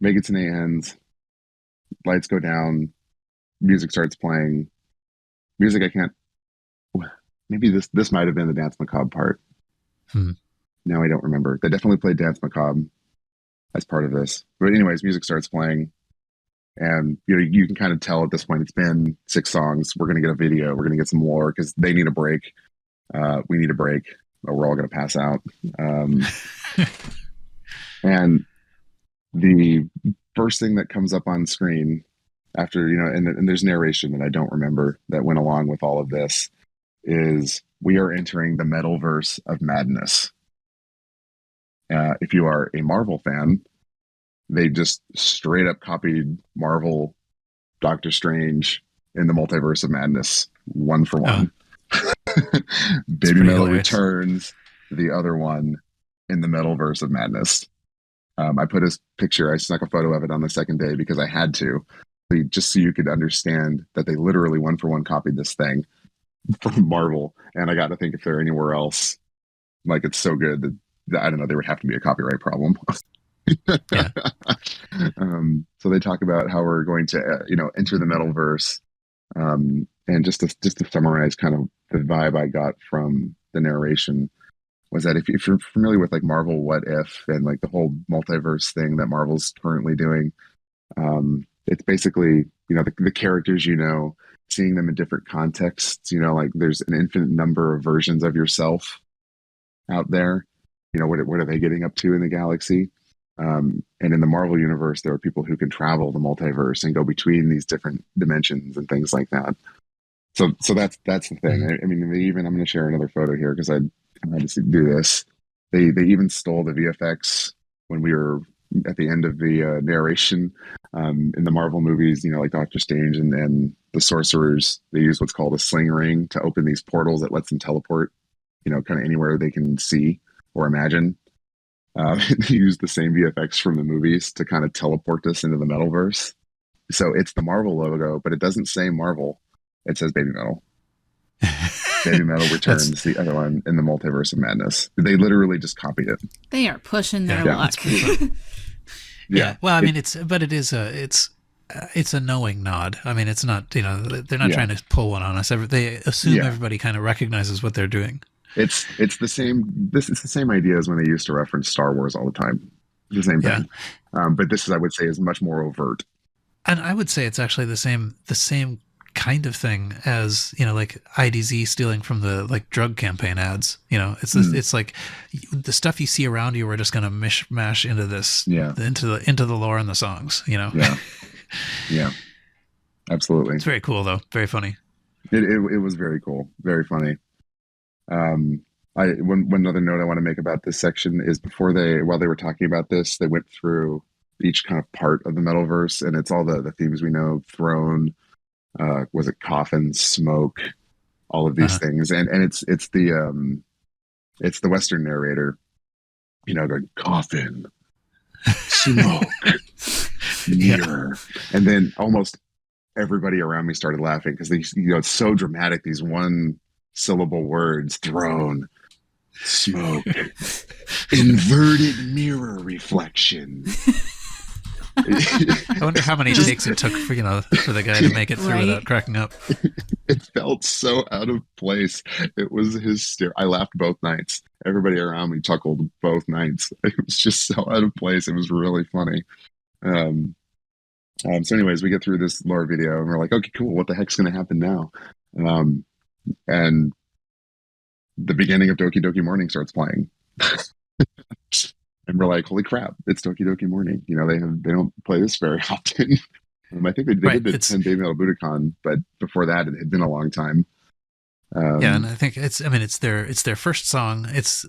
Make It ends, lights go down, music starts playing. Music I can't... Maybe this might have been the Dance Macabre part. Now I don't remember. They definitely played Dance Macabre as part of this. But anyways, music starts playing. And you can kind of tell at this point it's been 6 songs. We're going to get a video. We're going to get some more because they need a break. We need a break, or we're all going to pass out. And the first thing that comes up on screen after, and there's narration that I don't remember that went along with all of this, is we are entering the Metalverse of madness. If you are a Marvel fan, they just straight up copied Marvel Doctor Strange in the Multiverse of Madness, one for one. Baby Metal Returns, the other one in the Metalverse of Madness. I put his picture, I snuck a photo of it on the second day because I had to, just so you could understand that they literally one for one copied this thing from Marvel. And I got to think if they're anywhere else, like it's so good that I don't know, there would have to be a copyright problem. Yeah. So they talk about how we're going to, enter the Metalverse. And just to summarize kind of the vibe I got from the narration was that if you're familiar with like Marvel What If and like the whole multiverse thing that Marvel's currently doing, it's basically, the characters, seeing them in different contexts, like there's an infinite number of versions of yourself out there. What are they getting up to in the galaxy? And in the Marvel universe, there are people who can travel the multiverse and go between these different dimensions and things like that. So that's the thing. I mean, I'm going to share another photo here because I had to do this. They even stole the VFX when we were at the end of the narration in the Marvel movies. Like Doctor Strange and the sorcerers, they use what's called a sling ring to open these portals that lets them teleport. Kind of anywhere they can see or imagine. They use the same VFX from the movies to kind of teleport us into the Metalverse. So it's the Marvel logo, but it doesn't say Marvel. It says Baby Metal. Baby Metal Returns, the other one in the Multiverse of Madness. They literally just copied it. They are pushing their luck. Yeah. Well, I mean, it's a knowing nod. I mean, it's not, they're not trying to pull one on us. They assume everybody kind of recognizes what they're doing. It's the same idea as when they used to reference Star Wars all the time. It's the same thing. But this I would say, is much more overt. And I would say it's actually the same kind of thing as, like IDZ stealing from the like drug campaign ads. It's like the stuff you see around you, we're just going to mishmash into this, into the lore and the songs, Yeah, absolutely. It's very cool though. Very funny. It was very cool. Very funny. One other note I want to make about this section is while they were talking about this, they went through each kind of part of the Metalverse, and it's all the themes we know: throne, was it coffin, smoke, all of these things, and it's the Western narrator, going coffin, smoke, mirror. And then almost everybody around me started laughing because they, it's so dramatic. These one syllable words: throne, smoke, inverted mirror reflection. I wonder how many takes it took for the guy to make it through without cracking up. It felt so out of place. It was hysterical. I laughed both nights. Everybody around me chuckled both nights. It was just so out of place. It was really funny. So anyways, we get through this lore video and we're like, okay, cool. What the heck's going to happen now? And the beginning of Doki Doki Morning starts playing. And we're like, holy crap, it's Doki Doki Morning. They don't play this very often. I think they did the 10 BABYMETAL Budokan, but before that, it had been a long time. Yeah, and I think it's their first song. It's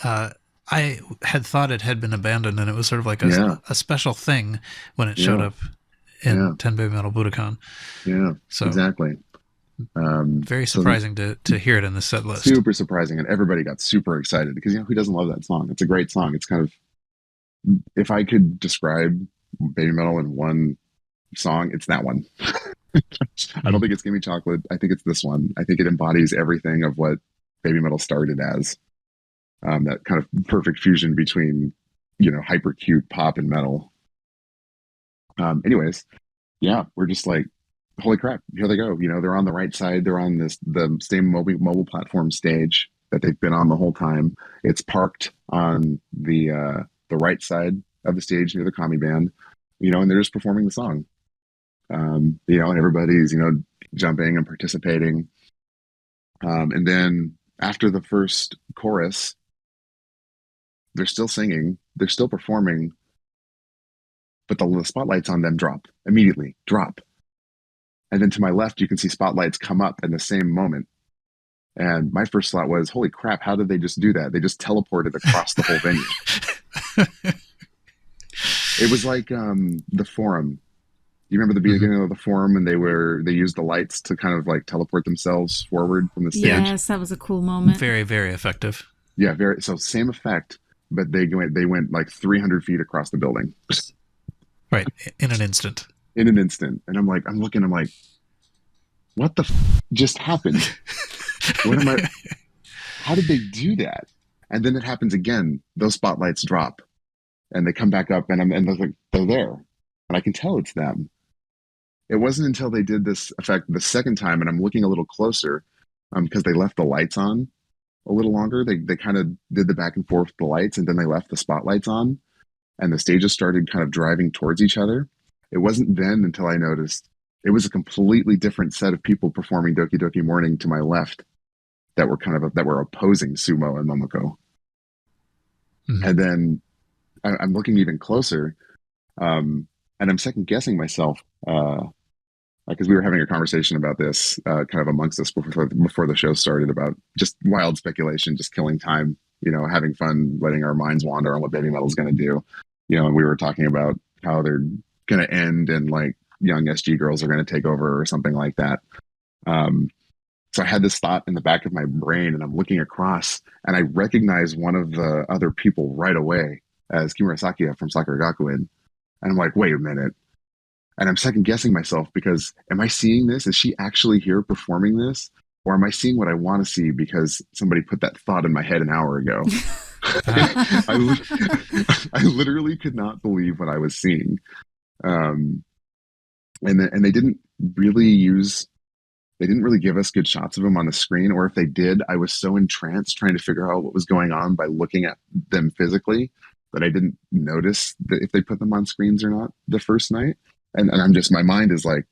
I had thought it had been abandoned, and it was sort of like a special thing when it showed up in 10 BABYMETAL Budokan. Yeah, so exactly. Very surprising to hear it in the set list. Super surprising, and everybody got super excited because who doesn't love that song? It's a great song. It's kind of, if I could describe BABYMETAL in one song, it's that one. I don't think it's Gimme Chocolate. I think it's this one. I think it embodies everything of what BABYMETAL started as. That kind of perfect fusion between hyper cute pop and metal. Anyways, yeah, we're just like, holy crap, here they go. They're on the right side. They're on the same mobile platform stage that they've been on the whole time. It's parked on the right side of the stage near the Kami band, and they're just performing the song. And everybody's, jumping and participating. And then after the first chorus, they're still singing, they're still performing, but the spotlights on them immediately drop. And then to my left, you can see spotlights come up in the same moment. And my first thought was, holy crap, how did they just do that? They just teleported across the whole venue. It was like the Forum. You remember the beginning of the Forum, and they used the lights to kind of like teleport themselves forward from the stage? Yes, that was a cool moment. Very, very effective. Yeah, so same effect, but they went like 300 feet across the building. Right, in an instant. And I'm like, what the just happened? How did they do that? And then it happens again. Those spotlights drop and they come back up, and they're there. And I can tell it's them. It wasn't until they did this effect the second time, and I'm looking a little closer, because they left the lights on a little longer. They kind of did the back and forth with the lights, and then they left the spotlights on, and the stages started kind of driving towards each other. It wasn't then until I noticed it was a completely different set of people performing Doki Doki Morning to my left that were opposing Sumo and Momoko. Mm-hmm. And then I'm looking even closer, and I'm second guessing myself, because we were having a conversation about this kind of amongst us before the show started, about just wild speculation, just killing time, having fun, letting our minds wander on what BABYMETAL is going to do. And we were talking about how they're going to end and like young SG girls are going to take over or something like that. So I had this thought in the back of my brain, and I'm looking across, and I recognize one of the other people right away as Kimura Sakia from Sakura Gakuen. And I'm like, wait a minute. And I'm second guessing myself, because am I seeing this? Is she actually here performing this? Or am I seeing what I want to see because somebody put that thought in my head an hour ago? I literally could not believe what I was seeing. And they didn't really give us good shots of them on the screen, or if they did, I was so entranced trying to figure out what was going on by looking at them physically that I didn't notice that if they put them on screens or not the first night. And I'm just, my mind is like,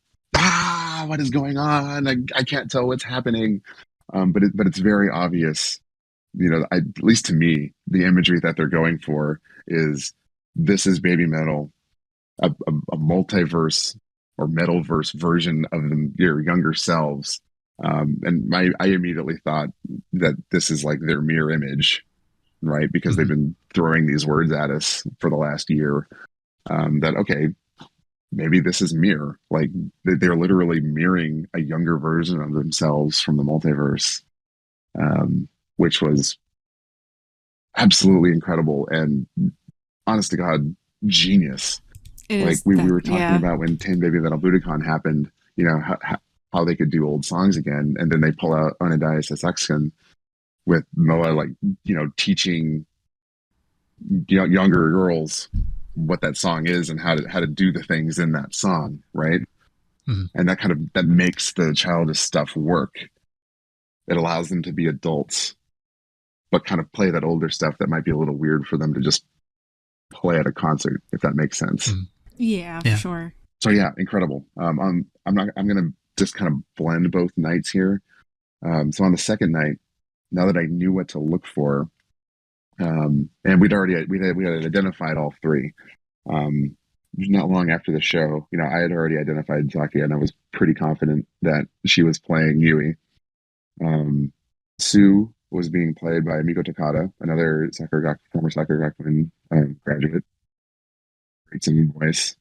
what is going on? I can't tell what's happening. But it's very obvious, at least to me, the imagery that they're going for is, this is BABYMETAL, a multiverse or metalverse version of your younger selves. And I immediately thought that this is like their mirror image, right? Because they've been throwing these words at us for the last year. That, okay, maybe this is mirror. Like they're literally mirroring a younger version of themselves from the multiverse, which was absolutely incredible and, honest to God, genius. It Like is we that, were talking yeah. about when 10 Baby Metal Budokan happened, you know, how they could do old songs again. And then they pull out Onedai Sasaksun with Moa, like, you know, teaching younger girls what that song is and how to do the things in that song, right? Mhm. And that kind of that makes the childish stuff work. It allows them to be adults, but kind of play that older stuff that might be a little weird for them to just play at a concert, if that makes sense. Mhm. Yeah, Yeah. sure. So yeah, incredible. I'm gonna just kind of blend both nights here. So on the second night, now that I knew what to look for, and we had identified all three. Um, Not long after the show, you know, I had already identified Zakia, and I was pretty confident that she was playing Yui. Sue was being played by Miko Takada, another former Sakuragakuin graduate, great singing voice.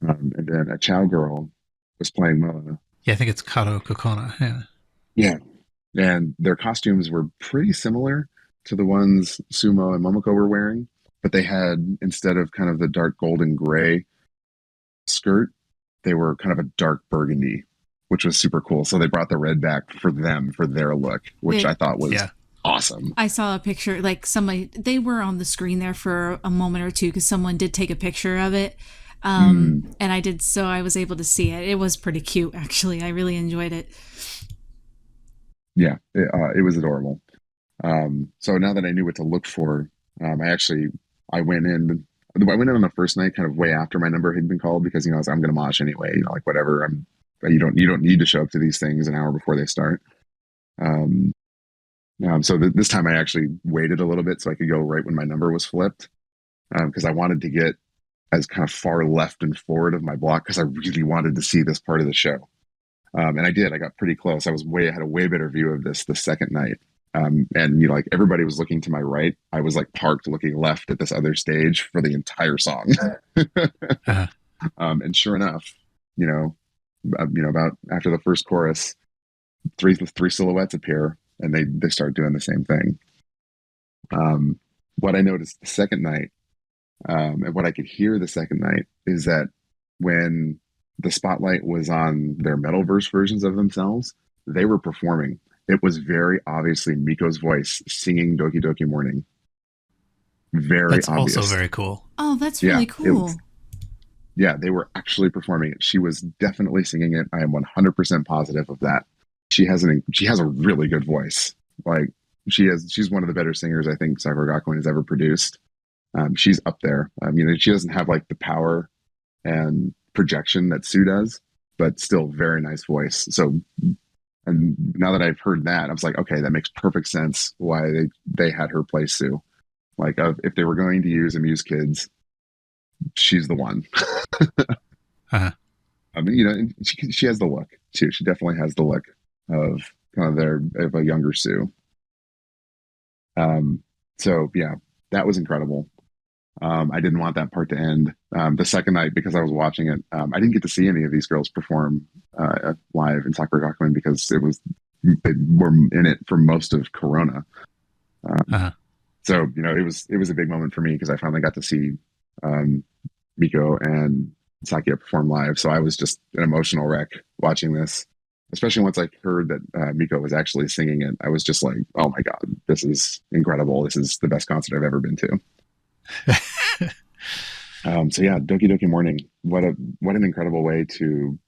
And then a Chow girl was playing Moa. Yeah, I think it's Kato Kokona. Yeah. Yeah, and their costumes were pretty similar to the ones Sumo and Momoko were wearing, but they had, instead of kind of the dark golden gray skirt, they were kind of a dark burgundy, which was super cool. So they brought the red back for them for their look, which I thought was awesome. I saw a picture, like they were on the screen there for a moment or two because someone did take a picture of it. And I was able to see it. It was pretty cute, actually. I really enjoyed it. Yeah, it was adorable. So now that I knew what to look for, I went in. I went in on the first night, kind of way after my number had been called, because, you know, I'm going to mosh anyway. You know, like whatever. You don't need to show up to these things an hour before they start. So this time I actually waited a little bit so I could go right when my number was flipped, because I wanted to get as kind of far left and forward of my block because I really wanted to see this part of the show. And I did. I got pretty close. I had a way better view of this the second night. And, you know, like everybody was looking to my right. I was like parked looking left at this other stage for the entire song. Uh-huh. And sure enough, you know, about after the first chorus, three silhouettes appear, and they start doing the same thing. What I noticed the second night, and what I could hear the second night, is that when the spotlight was on their Metalverse versions of themselves, they were performing. It was very obviously Miko's voice singing Doki Doki Morning. Very That's obvious. also very cool. Oh, that's really cool. Yeah, they were actually performing it. She was definitely singing it. I am 100% positive of that. She has a really good voice. Like she's one of the better singers I think Sakura Gakuin has ever produced. She's up there. You know, she doesn't have like the power and projection that Sue does, but still very nice voice. So, and now that I've heard that, I was like, okay, that makes perfect sense why they had her play Sue. Like, if they were going to use Amuse Kids, she's the one. Uh-huh. I mean, you know, she has the look too. She definitely has the look of kind of a younger Sue. So yeah, that was incredible. I didn't want that part to end. The second night, because I was watching it, I didn't get to see any of these girls perform live in Sakura Gakuin because they were in it for most of Corona. So, you know, it was a big moment for me because I finally got to see Miko and Sakia perform live. So I was just an emotional wreck watching this, especially once I heard that Miko was actually singing it. I was just like, oh my God, this is incredible. This is the best concert I've ever been to. So yeah, Doki Doki Morning. What an incredible way to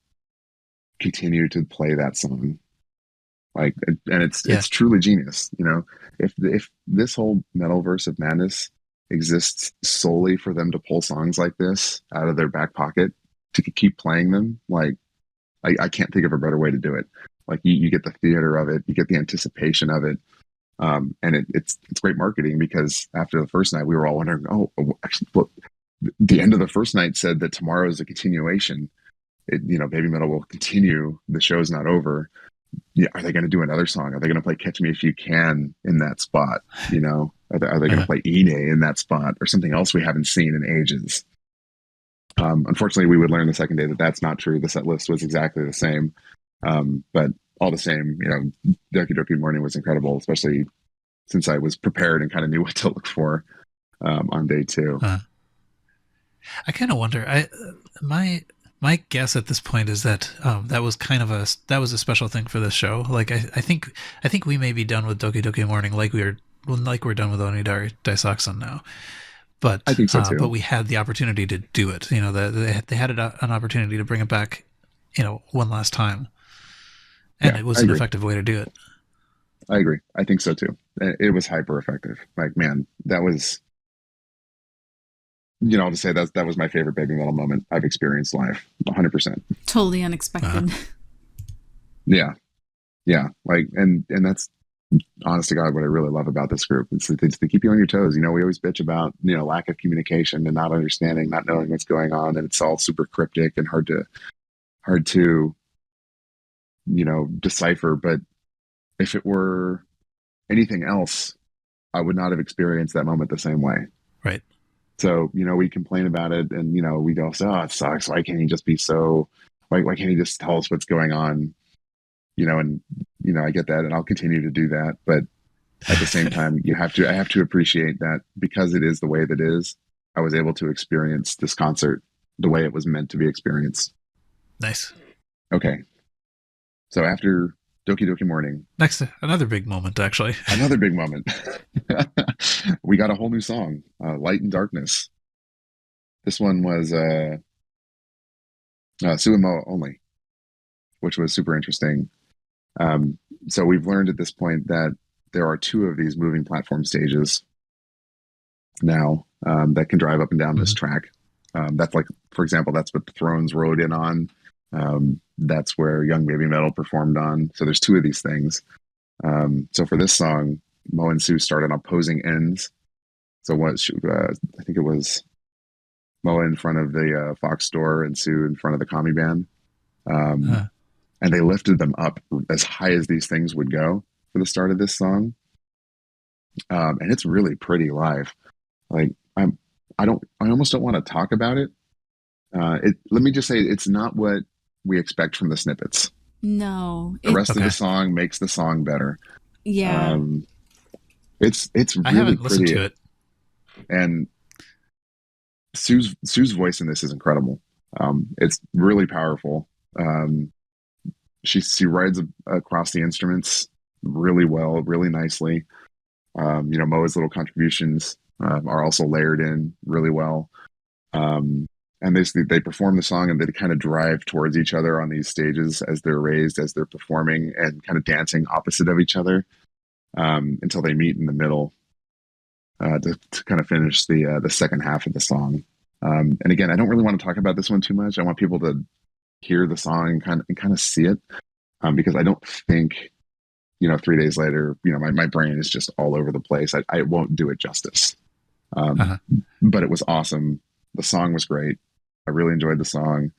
continue to play that song. Like, and it's truly genius. You know, if this whole Metalverse of Madness exists solely for them to pull songs like this out of their back pocket to keep playing them, like I can't think of a better way to do it. Like you get the theater of it, you get the anticipation of it. And it's great marketing because after the first night, we were all wondering, actually, look, the end of the first night said that tomorrow is a continuation. Baby Metal will continue. The show's not over. Yeah, are they going to do another song? Are they going to play Catch Me If You Can in that spot? You know, are they going to play Ine in that spot or something else we haven't seen in ages? Unfortunately, we would learn the second day that that's not true. The set list was exactly the same. But all the same, you know, Doki Doki Morning was incredible, especially since I was prepared and kind of knew what to look for on day two. I kind of wonder. My guess at this point is that that was a special thing for this show. Like I think we may be done with Doki Doki Morning like we're done with Onidari Daisakusen now. But I think so too. But we had the opportunity to do it. You know, they had an opportunity to bring it back, you know, one last time, and it was an effective way to do it. I agree. I think so too. It was hyper effective. Like, man, that was, you know, I'll just say that was my favorite Baby Metal moment I've experienced live. 100%. Totally unexpected. Yeah. Like, and that's honest to God what I really love about this group. It's to keep you on your toes. You know, we always bitch about, you know, lack of communication and not understanding, not knowing what's going on, and it's all super cryptic and hard to, you know, decipher. But if it were anything else, I would not have experienced that moment the same way. Right. So, you know, we complain about it, and, you know, we go, oh, it sucks. Why can't he just be so, why can't he just tell us what's going on? You know, and, you know, I get that, and I'll continue to do that. But at the same time, I have to appreciate that because it is the way that it is, I was able to experience this concert the way it was meant to be experienced. Nice. Okay. So after Doki Doki Morning. Next, another big moment, actually. Another big moment. We got a whole new song, Light and Darkness. This one was Sumo only, which was super interesting. So we've learned at this point that there are 2 of these moving platform stages now that can drive up and down this track. That's like, for example, that's what the Thrones rode in on. That's where Young Baby Metal performed on. So there's 2 of these things. So for this song, Mo and Sue started on opposing ends. So I think it was Mo in front of the Fox store and Sue in front of the Kami band. And they lifted them up as high as these things would go for the start of this song. And it's really pretty live. Like I almost don't want to talk about it. Let me just say, it's not what we expect from the snippets. No. The rest of the song makes the song better. Yeah. It's really I haven't pretty. listened to it. And Sue's voice in this is incredible. It's really powerful. She rides across the instruments really well, really nicely. You know, Moa's little contributions are also layered in really well. And they perform the song, and they kind of drive towards each other on these stages as they're raised, as they're performing and kind of dancing opposite of each other until they meet in the middle to kind of finish the second half of the song. And again, I don't really want to talk about this one too much. I want people to hear the song and kind of see it because I don't think, you know, 3 days later, you know, my brain is just all over the place. I won't do it justice. But it was awesome. The song was great. I really enjoyed the song.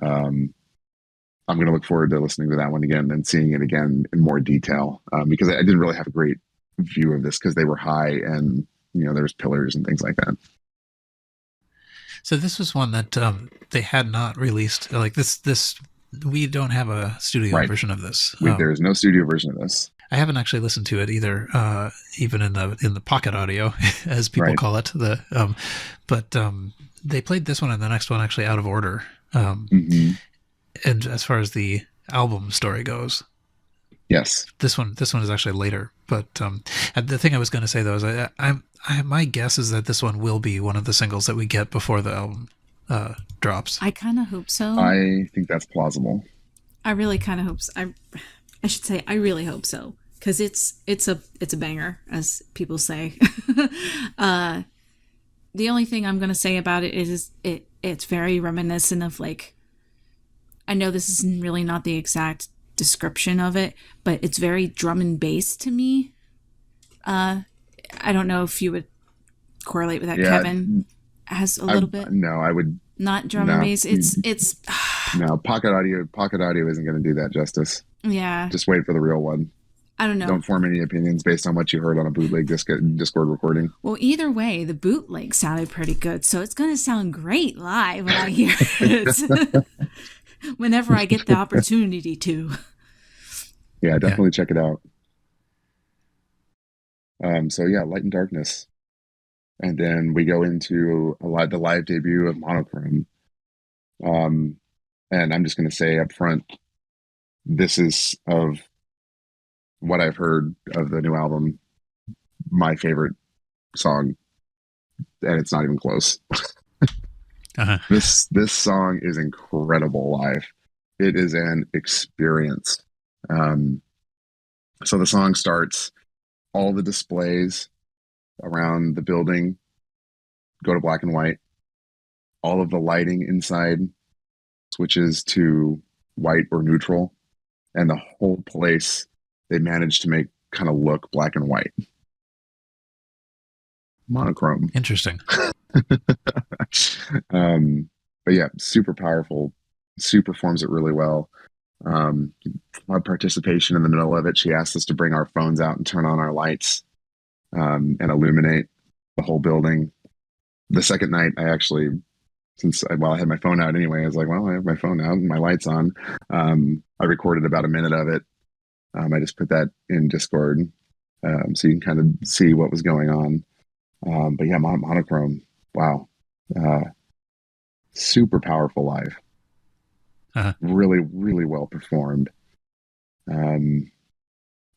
I'm going to look forward to listening to that one again and seeing it again in more detail because I didn't really have a great view of this because they were high and, you know, there's pillars and things like that. So this was one that they had not released. Like this, we don't have a studio version of this. There is no studio version of this. I haven't actually listened to it either, even in the pocket audio, as people call it. But they played this one and the next one actually out of order. And as far as the album story goes, yes, this one is actually later. But the thing I was going to say though is my guess is that this one will be one of the singles that we get before the album drops. I kind of hope so. I think that's plausible. I really kind of hope so. I should say I really hope so because it's a banger, as people say. The only thing I'm going to say about it is it's very reminiscent of, like, I know this is really not the exact description of it, but it's very drum and bass to me. I don't know if you would correlate with that. Yeah, Kevin has a little bit. No, I would not drum and bass. It's no, pocket audio isn't going to do that justice. Yeah, just wait for the real one. I don't know. Don't form any opinions based on what you heard on a bootleg Discord recording. Well, either way, the bootleg sounded pretty good, so it's going to sound great live when I hear it. Whenever I get the opportunity to. Yeah, definitely check it out. So yeah, Light and Darkness. And then we go into the live debut of Monochrome. And I'm just going to say up front, this is, of what I've heard of the new album, my favorite song, and it's not even close. This song is incredible live. It is an experience. So the song starts, all the displays around the building go to black and white. All of the lighting inside switches to white or neutral, and the whole place they managed to make kind of look black and white. Monochrome. Interesting. But yeah, super powerful. Sue performs it really well. Our participation in the middle of it, she asked us to bring our phones out and turn on our lights, and illuminate the whole building. The second night, I actually, I had my phone out anyway, I was like, well, I have my phone out and my lights on. I recorded about a minute of it. I just put that in Discord, so you can kind of see what was going on. But yeah, Monochrome, wow. Super powerful live. Really, really well performed. And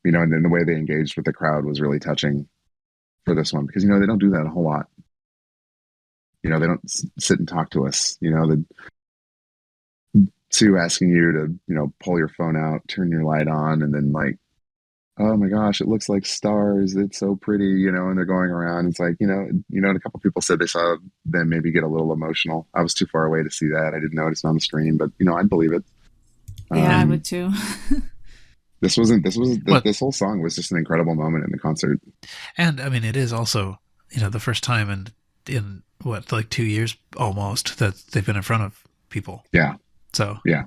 then the way they engaged with the crowd was really touching for this one, because, they don't do that a whole lot. They don't sit and talk to us, Sue asking you to, pull your phone out, turn your light on, and then like, oh my gosh, it looks like stars. It's so pretty, and they're going around. It's like, and a couple of people said they saw them maybe get a little emotional. I was too far away to see that. I didn't notice it on the screen, but I'd believe it. Yeah, I would too. This whole song was just an incredible moment in the concert. And I mean, it is also, the first time in what, like 2 years almost, that they've been in front of people. Yeah. So. Yeah,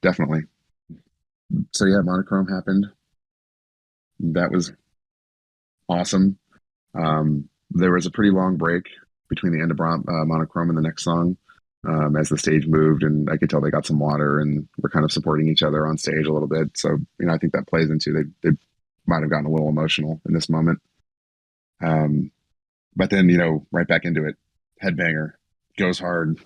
definitely. So yeah, Monochrome happened. That was awesome. There was a pretty long break between the end of Monochrome and the next song, as the stage moved, and I could tell they got some water and were kind of supporting each other on stage a little bit. So, I think that plays into, they might have gotten a little emotional in this moment. But then, right back into it, headbanger, goes hard.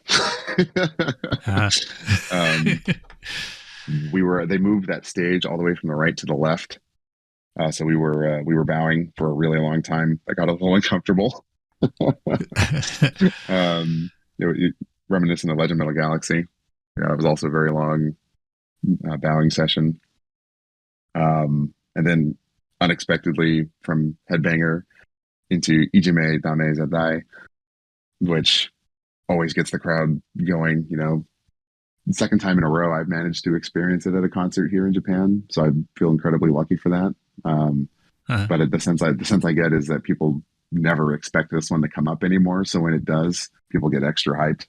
They moved that stage all the way from the right to the left. So we were bowing for a really long time. I got a little uncomfortable. Reminiscent of Legend Metal Galaxy. It was also a very long bowing session. And then unexpectedly, from headbanger into Ijime Dame Zadai, which always gets the crowd going. The second time in a row I've managed to experience it at a concert here in Japan, so I feel incredibly lucky for that. But the sense I get is that people never expect this one to come up anymore, so when it does, people get extra hyped,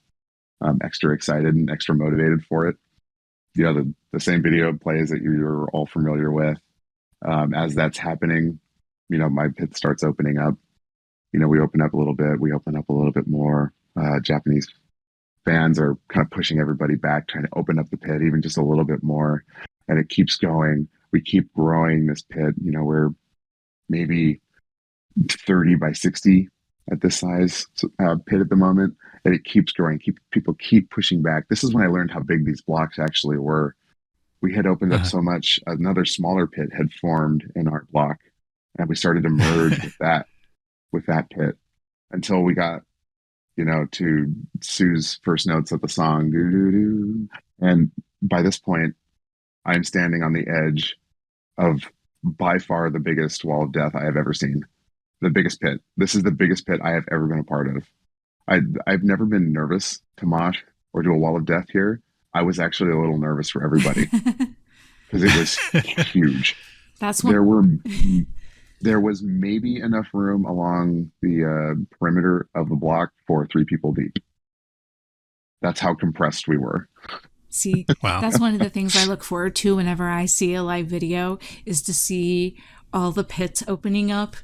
extra excited, and extra motivated for it. The same video plays that you're all familiar with. As that's happening, my pit starts opening up. We open up a little bit, we open up a little bit more. Japanese fans are kind of pushing everybody back, trying to open up the pit even just a little bit more, and it keeps going. We keep growing this pit. We're maybe 30 by 60 at this size pit at the moment, and it keeps growing. People keep pushing back. This is when I learned how big these blocks actually were. We had opened up so much, another smaller pit had formed in our block, and we started to merge with that pit until we got, to Sue's first notes of the song, doo doo doo. And by this point, I'm standing on the edge of by far the biggest wall of death I have ever seen. The biggest pit. This is the biggest pit I have ever been a part of. I've never been nervous to mosh or do a wall of death here. I was actually a little nervous for everybody because it was huge. That's what there was maybe enough room along the perimeter of the block for 3 people deep. That's how compressed we were. See, wow. That's one of the things I look forward to whenever I see a live video, is to see all the pits opening up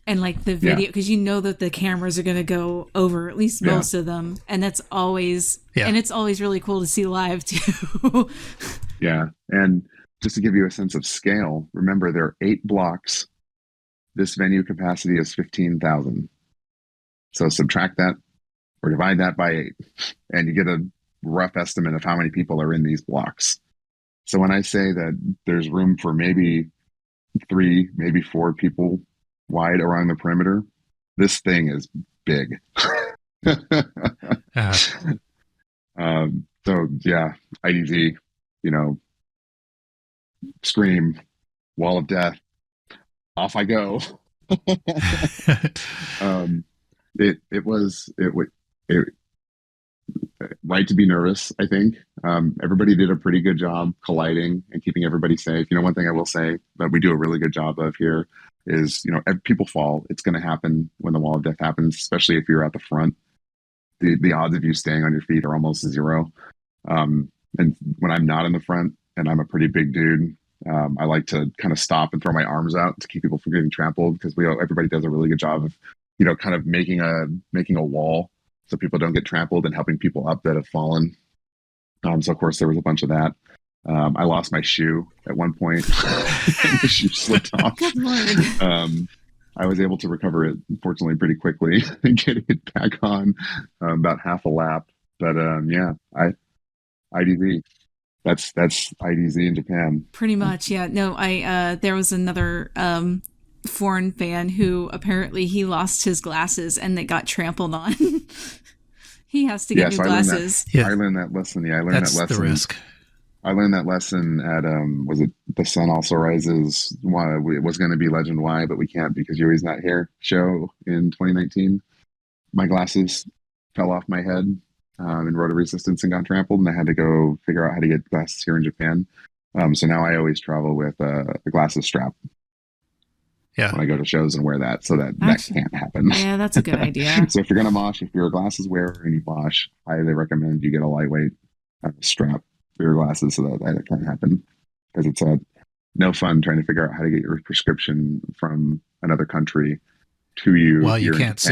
and like the video, because that the cameras are going to go over at least most of them. And that's always, and it's always really cool to see live too. Yeah. And just to give you a sense of scale, remember there are 8 blocks. This venue capacity is 15,000. So subtract that or divide that by 8, and you get a rough estimate of how many people are in these blocks. So when I say that there's room for maybe 3, maybe 4 people wide around the perimeter, this thing is big. So yeah, IDZ, scream, wall of death, off I go. It was right to be nervous. I think everybody did a pretty good job colliding and keeping everybody safe. One thing I will say that we do a really good job of here is, people fall. It's going to happen when the wall of death happens, especially if you're at the front. The odds of you staying on your feet are almost 0. And when I'm not in the front and I'm a pretty big dude, I like to kind of stop and throw my arms out to keep people from getting trampled, because everybody does a really good job of, kind of making a wall so people don't get trampled and helping people up that have fallen. So of course there was a bunch of that. I lost my shoe at one point. The shoe slipped off. Good Lord. I was able to recover it, fortunately, pretty quickly and get it back on about half a lap. But yeah, IDZ. That's IDZ in Japan. Pretty much, yeah. No, there was another foreign fan who apparently he lost his glasses and they got trampled on. He has to get new glasses. I learned that lesson. Yeah, I learned that lesson. That's the risk. I learned that lesson at was it The Sun Also Rises? It was going to be Legend Y, but we can't because Yui's not here. Show in 2019. My glasses fell off my head in rotor resistance and got trampled, and I had to go figure out how to get glasses here in Japan. So now I always travel with a glasses strap. Yeah. When I go to shows and wear that, so that can't happen. Yeah, that's a good idea. So if you're gonna mosh, if you're a glasses wearer and you mosh, I highly recommend you get a lightweight strap for your glasses so that can't happen, because it's no fun trying to figure out how to get your prescription from another country to you while you can't see,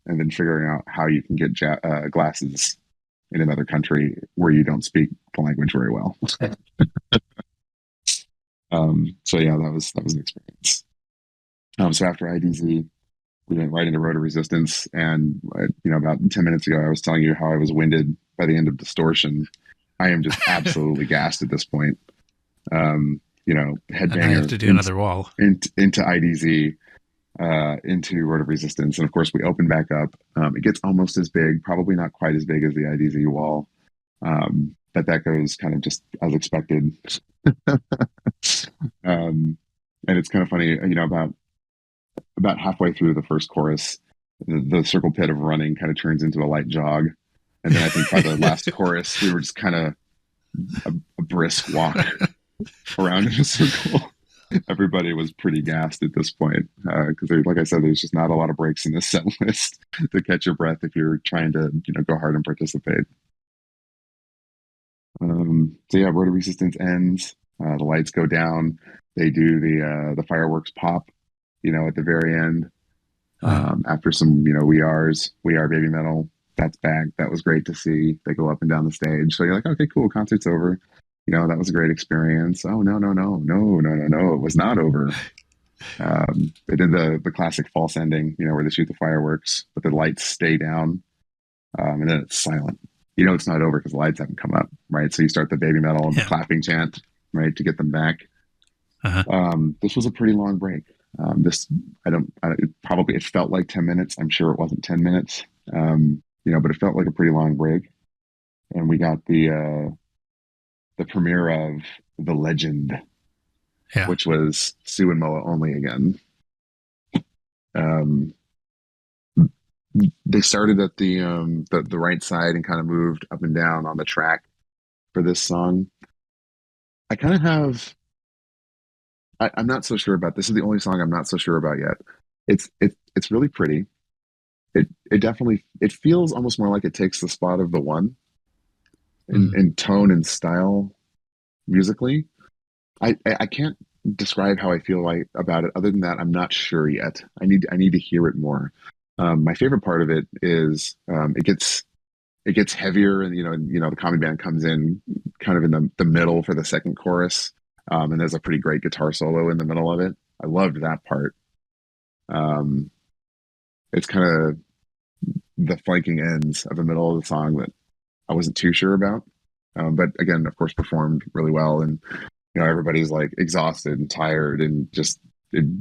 and then figuring out how you can get glasses in another country where you don't speak the language very well. So yeah, that was an experience. So after IDZ, we went right into rotor resistance, and about 10 minutes ago, I was telling you how I was winded by the end of distortion. I am just absolutely gassed at this point. Headbanger. And I have to do another wall into IDZ, into rotor resistance, and of course we open back up. It gets almost as big, probably not quite as big as the IDZ wall, but that goes kind of just as expected. And it's kind of funny, about halfway through the first chorus, the circle pit of running kind of turns into a light jog. And then I think by the last chorus, we were just kind of a brisk walk around in a circle. Everybody was pretty gassed at this point because, like I said, there's just not a lot of breaks in this set list to catch your breath if you're trying to, go hard and participate. So yeah, rotor resistance ends. The lights go down. They do the fireworks pop, at the very end. After some, We Are BABYMETAL. That's back. That was great to see. They go up and down the stage. So you're like, okay, cool. Concert's over. That was a great experience. Oh, no. It was not over. They did the classic false ending, where they shoot the fireworks, but the lights stay down. And then it's silent. It's not over because the lights haven't come up, right? So you start the BABYMETAL and the clapping chant, right, to get them back. This was a pretty long break. It felt like 10 minutes. I'm sure it wasn't 10 minutes, but it felt like a pretty long break. And we got the premiere of The Legend, which was Sue and Moa only again. They started at the right side and kind of moved up and down on the track for this song. I kind of have. I'm not so sure about this. Is the only song I'm not so sure about yet. It's really pretty. It definitely feels almost more like it takes the spot of the one in tone and style musically. I can't describe how I feel about it other than that I'm not sure yet. I need to hear it more. My favorite part of it is it gets heavier, and the comedy band comes in kind of in the middle for the second chorus, and there's a pretty great guitar solo in the middle of it. I loved that part. And it's kind of the flanking ends of the middle of the song that I wasn't too sure about. But again, of course, performed really well, and everybody's like exhausted and tired and just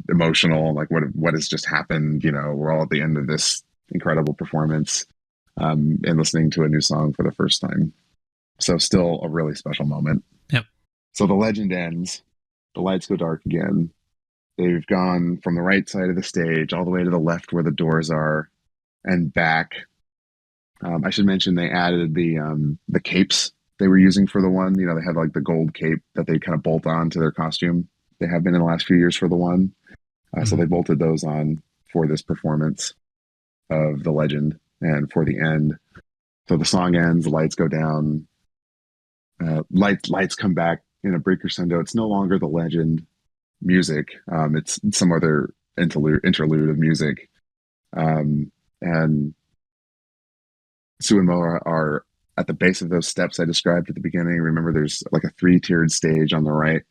emotional. Like what has just happened? We're all at the end of this incredible performance, and listening to a new song for the first time. So still a really special moment. Yep. So the legend ends. The lights go dark again. They've gone from the right side of the stage all the way to the left where the doors are, and back. I should mention they added the capes they were using for the one. They had like the gold cape that they kind of bolt on to their costume. They have been in the last few years for the one. So they bolted those on for this performance of the legend and for the end. So the song ends, the lights go down, lights come back in a brief crescendo. It's no longer the legend music. It's some other interlude of music. And Sue and Mo are at the base of those steps I described at the beginning. Remember, there's like a 3-tiered stage on the right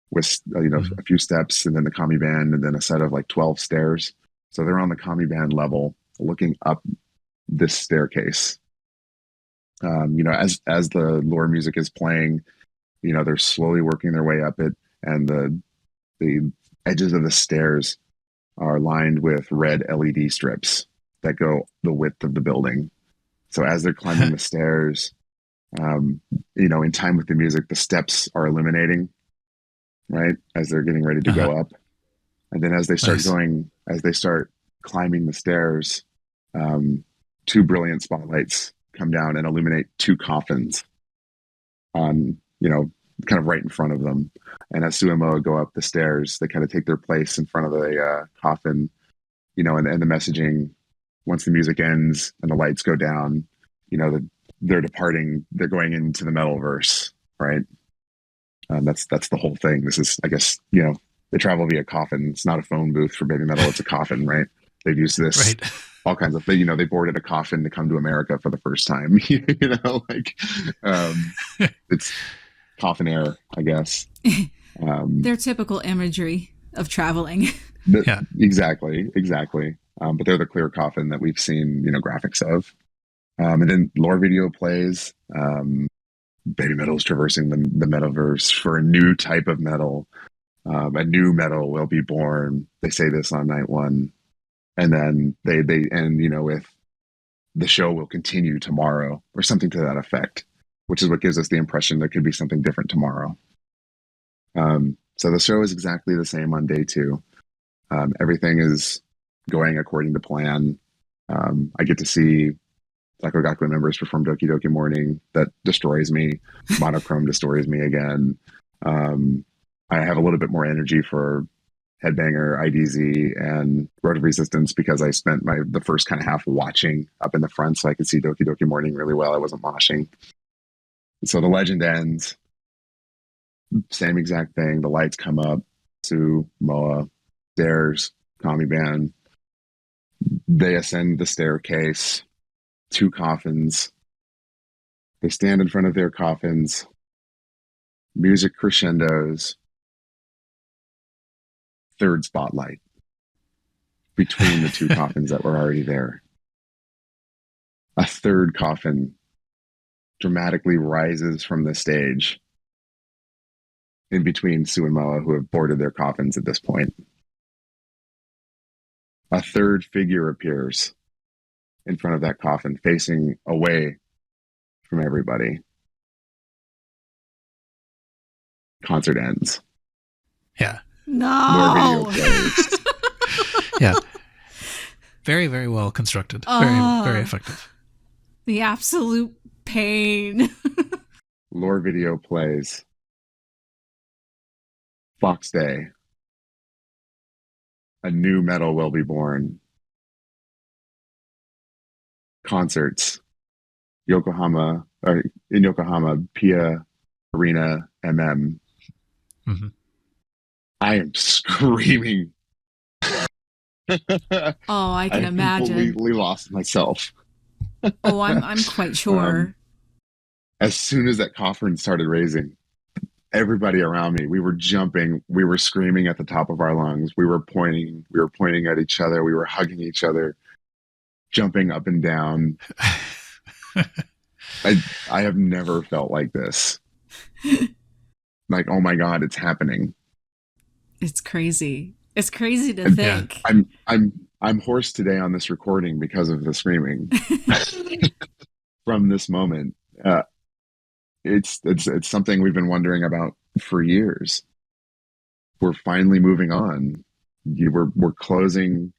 with a few steps, and then the commie band, and then a set of like 12 stairs. So they're on the commie band level, looking up this staircase. As the lore music is playing, they're slowly working their way up it, and the edges of the stairs are lined with red LED strips that go the width of the building. So as they're climbing the stairs, in time with the music, the steps are illuminating, right? As they're getting ready to go up. And then as they start climbing the stairs, 2 brilliant spotlights come down and illuminate 2 coffins on, kind of right in front of them. And as Sue and Mo go up the stairs, they kind of take their place in front of the coffin, and the messaging, once the music ends and the lights go down, they're departing, they're going into the metalverse, right? That's the whole thing. This is, I guess, they travel via coffin. It's not a phone booth for Baby Metal, it's a coffin, right? They've used this, right. All kinds of things. They boarded a coffin to come to America for the first time. It's coffin air, I guess. Their typical imagery of traveling. Yeah, exactly. But they're the clear coffin that we've seen, graphics of. And then lore video plays. Baby Metal is traversing the metaverse for a new type of metal. A new metal will be born. They say this on night 1. And then they end, with the show will continue tomorrow or something to that effect, which is what gives us the impression there could be something different tomorrow. So the show is exactly the same on day 2. Everything is going according to plan. I get to see Gaku members perform Doki Doki Morning. That destroys me. Monochrome destroys me again. I have a little bit more energy for Headbanger, IDZ, and Road of Resistance because I spent the first kind of half watching up in the front so I could see Doki Doki Morning really well. I wasn't moshing. So the legend ends. Same exact thing. The lights come up. Sue, Moa, stairs, commie band. They ascend the staircase. 2 coffins. They stand in front of their coffins. Music crescendos. 3rd spotlight between the 2 coffins that were already there. A 3rd coffin dramatically rises from the stage in between Sue and Moa, who have boarded their coffins at this point. A 3rd figure appears in front of that coffin, facing away from everybody. Concert ends. Yeah. No. Yeah. Very, very well constructed. Very, very effective. The absolute pain. Lore video plays. Fox Day. A new metal will be born. Concerts. In Yokohama, Pia Arena, MM. Mm-hmm. I am screaming. Oh, I can imagine. I completely lost myself. Oh, I'm quite sure. As soon as that coffin started raising, everybody around me, we were jumping, we were screaming at the top of our lungs, we were pointing at each other, we were hugging each other. jumping up and down. I have never felt like this. Like, oh my God, it's happening. It's crazy. It's crazy to think. I'm hoarse today on this recording because of the screaming from this moment. It's something we've been wondering about for years. We're finally moving on. We're closing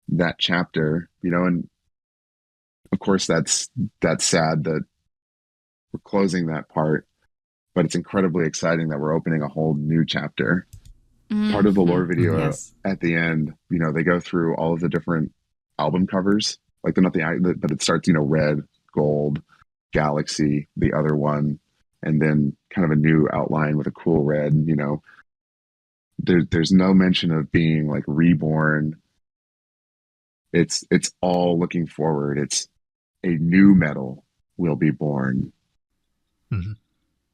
that chapter, and of course that's sad that we're closing that part, but it's incredibly exciting that we're opening a whole new chapter. Part of the lore video Yes. at the end, they go through all of the different album covers. Like they're not but it starts, red, gold, galaxy, the other one, and then kind of a new outline with a cool red. There's no mention of being like reborn. It's all looking forward. It's a new metal will be born. Mm-hmm.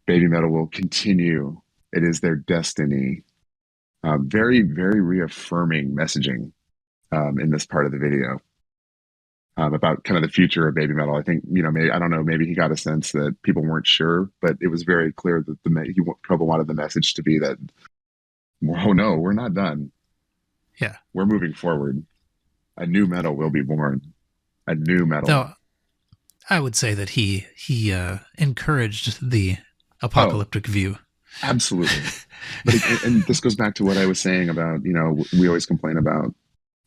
Baby metal will continue. It is their destiny. Very, very reaffirming messaging in this part of the video about kind of the future of baby metal. I think, maybe, I don't know, maybe he got a sense that people weren't sure, but it was very clear that he probably wanted the message to be that, oh no, we're not done. Yeah. We're moving forward. A new metal will be born. A new metal. Though I would say that he encouraged the apocalyptic view. Absolutely. But and this goes back to what I was saying about, we always complain about,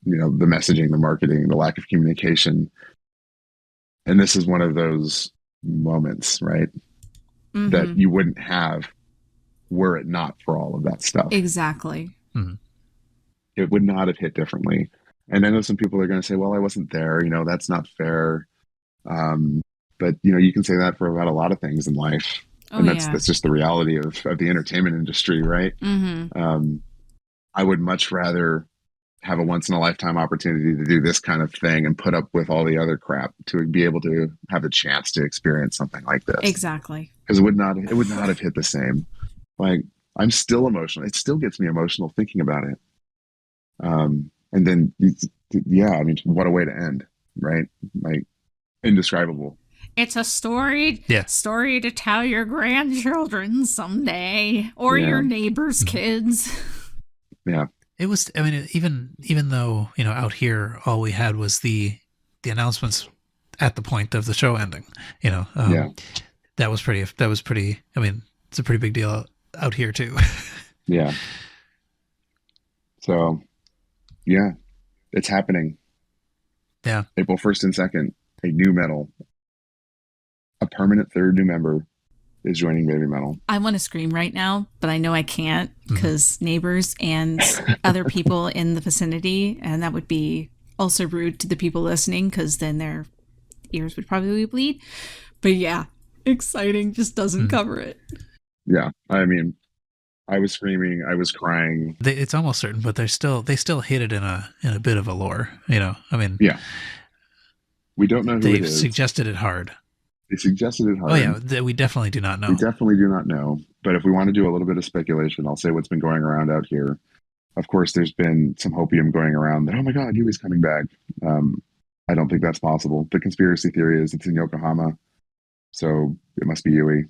the messaging, the marketing, the lack of communication. And this is one of those moments, right? Mm-hmm. That you wouldn't have were it not for all of that stuff. Exactly. Mm-hmm. It would not have hit differently. And I know some people are going to say, well, I wasn't there, that's not fair. But, you can say that for about a lot of things in life. And that's just the reality of the entertainment industry, right? Mm-hmm. I would much rather have a once-in-a-lifetime opportunity to do this kind of thing and put up with all the other crap to be able to have a chance to experience something like this. Exactly. Because it would not have hit the same. Like, I'm still emotional. It still gets me emotional thinking about it. And then, what a way to end, right? Like, indescribable. It's a story to tell your grandchildren someday, or your neighbors' kids. Yeah. It was, even though, out here, all we had was the announcements at the point of the show ending, that was pretty, it's a pretty big deal out here too. Yeah. So, yeah, it's happening. Yeah. April 1st and 2nd, a new metal. A permanent third new member is joining Baby Metal. I want to scream right now, but I know I can't because neighbors and other people in the vicinity, and that would be also rude to the people listening because then their ears would probably bleed. But yeah, exciting just doesn't cover it. Yeah, I was screaming, I was crying. It's almost certain, but they still hit it in a bit of a lore, Yeah. We don't know who it is. They've suggested it hard. They suggested it hard. Oh yeah, we definitely do not know. We definitely do not know. But if we want to do a little bit of speculation, I'll say what's been going around out here. Of course, there's been some hopium going around that, oh my God, Yui's coming back. I don't think that's possible. The conspiracy theory is it's in Yokohama, so it must be Yui.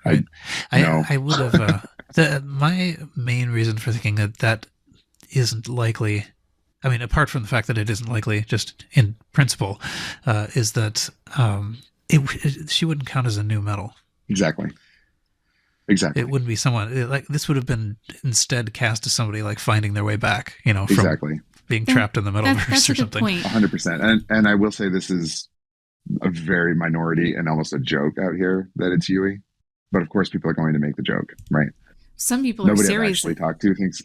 Right. I would have. My main reason for thinking that isn't likely, apart from the fact that it isn't likely, just in principle, is that she wouldn't count as a new metal. Exactly. It wouldn't be someone like this. Would have been instead cast as somebody like finding their way back. From being trapped in the Middleverse or something. 100%. And I will say this is a very minority and almost a joke out here that it's Yui. But of course, people are going to make the joke, right? Some people are serious. Nobody I've actually talked to thinks.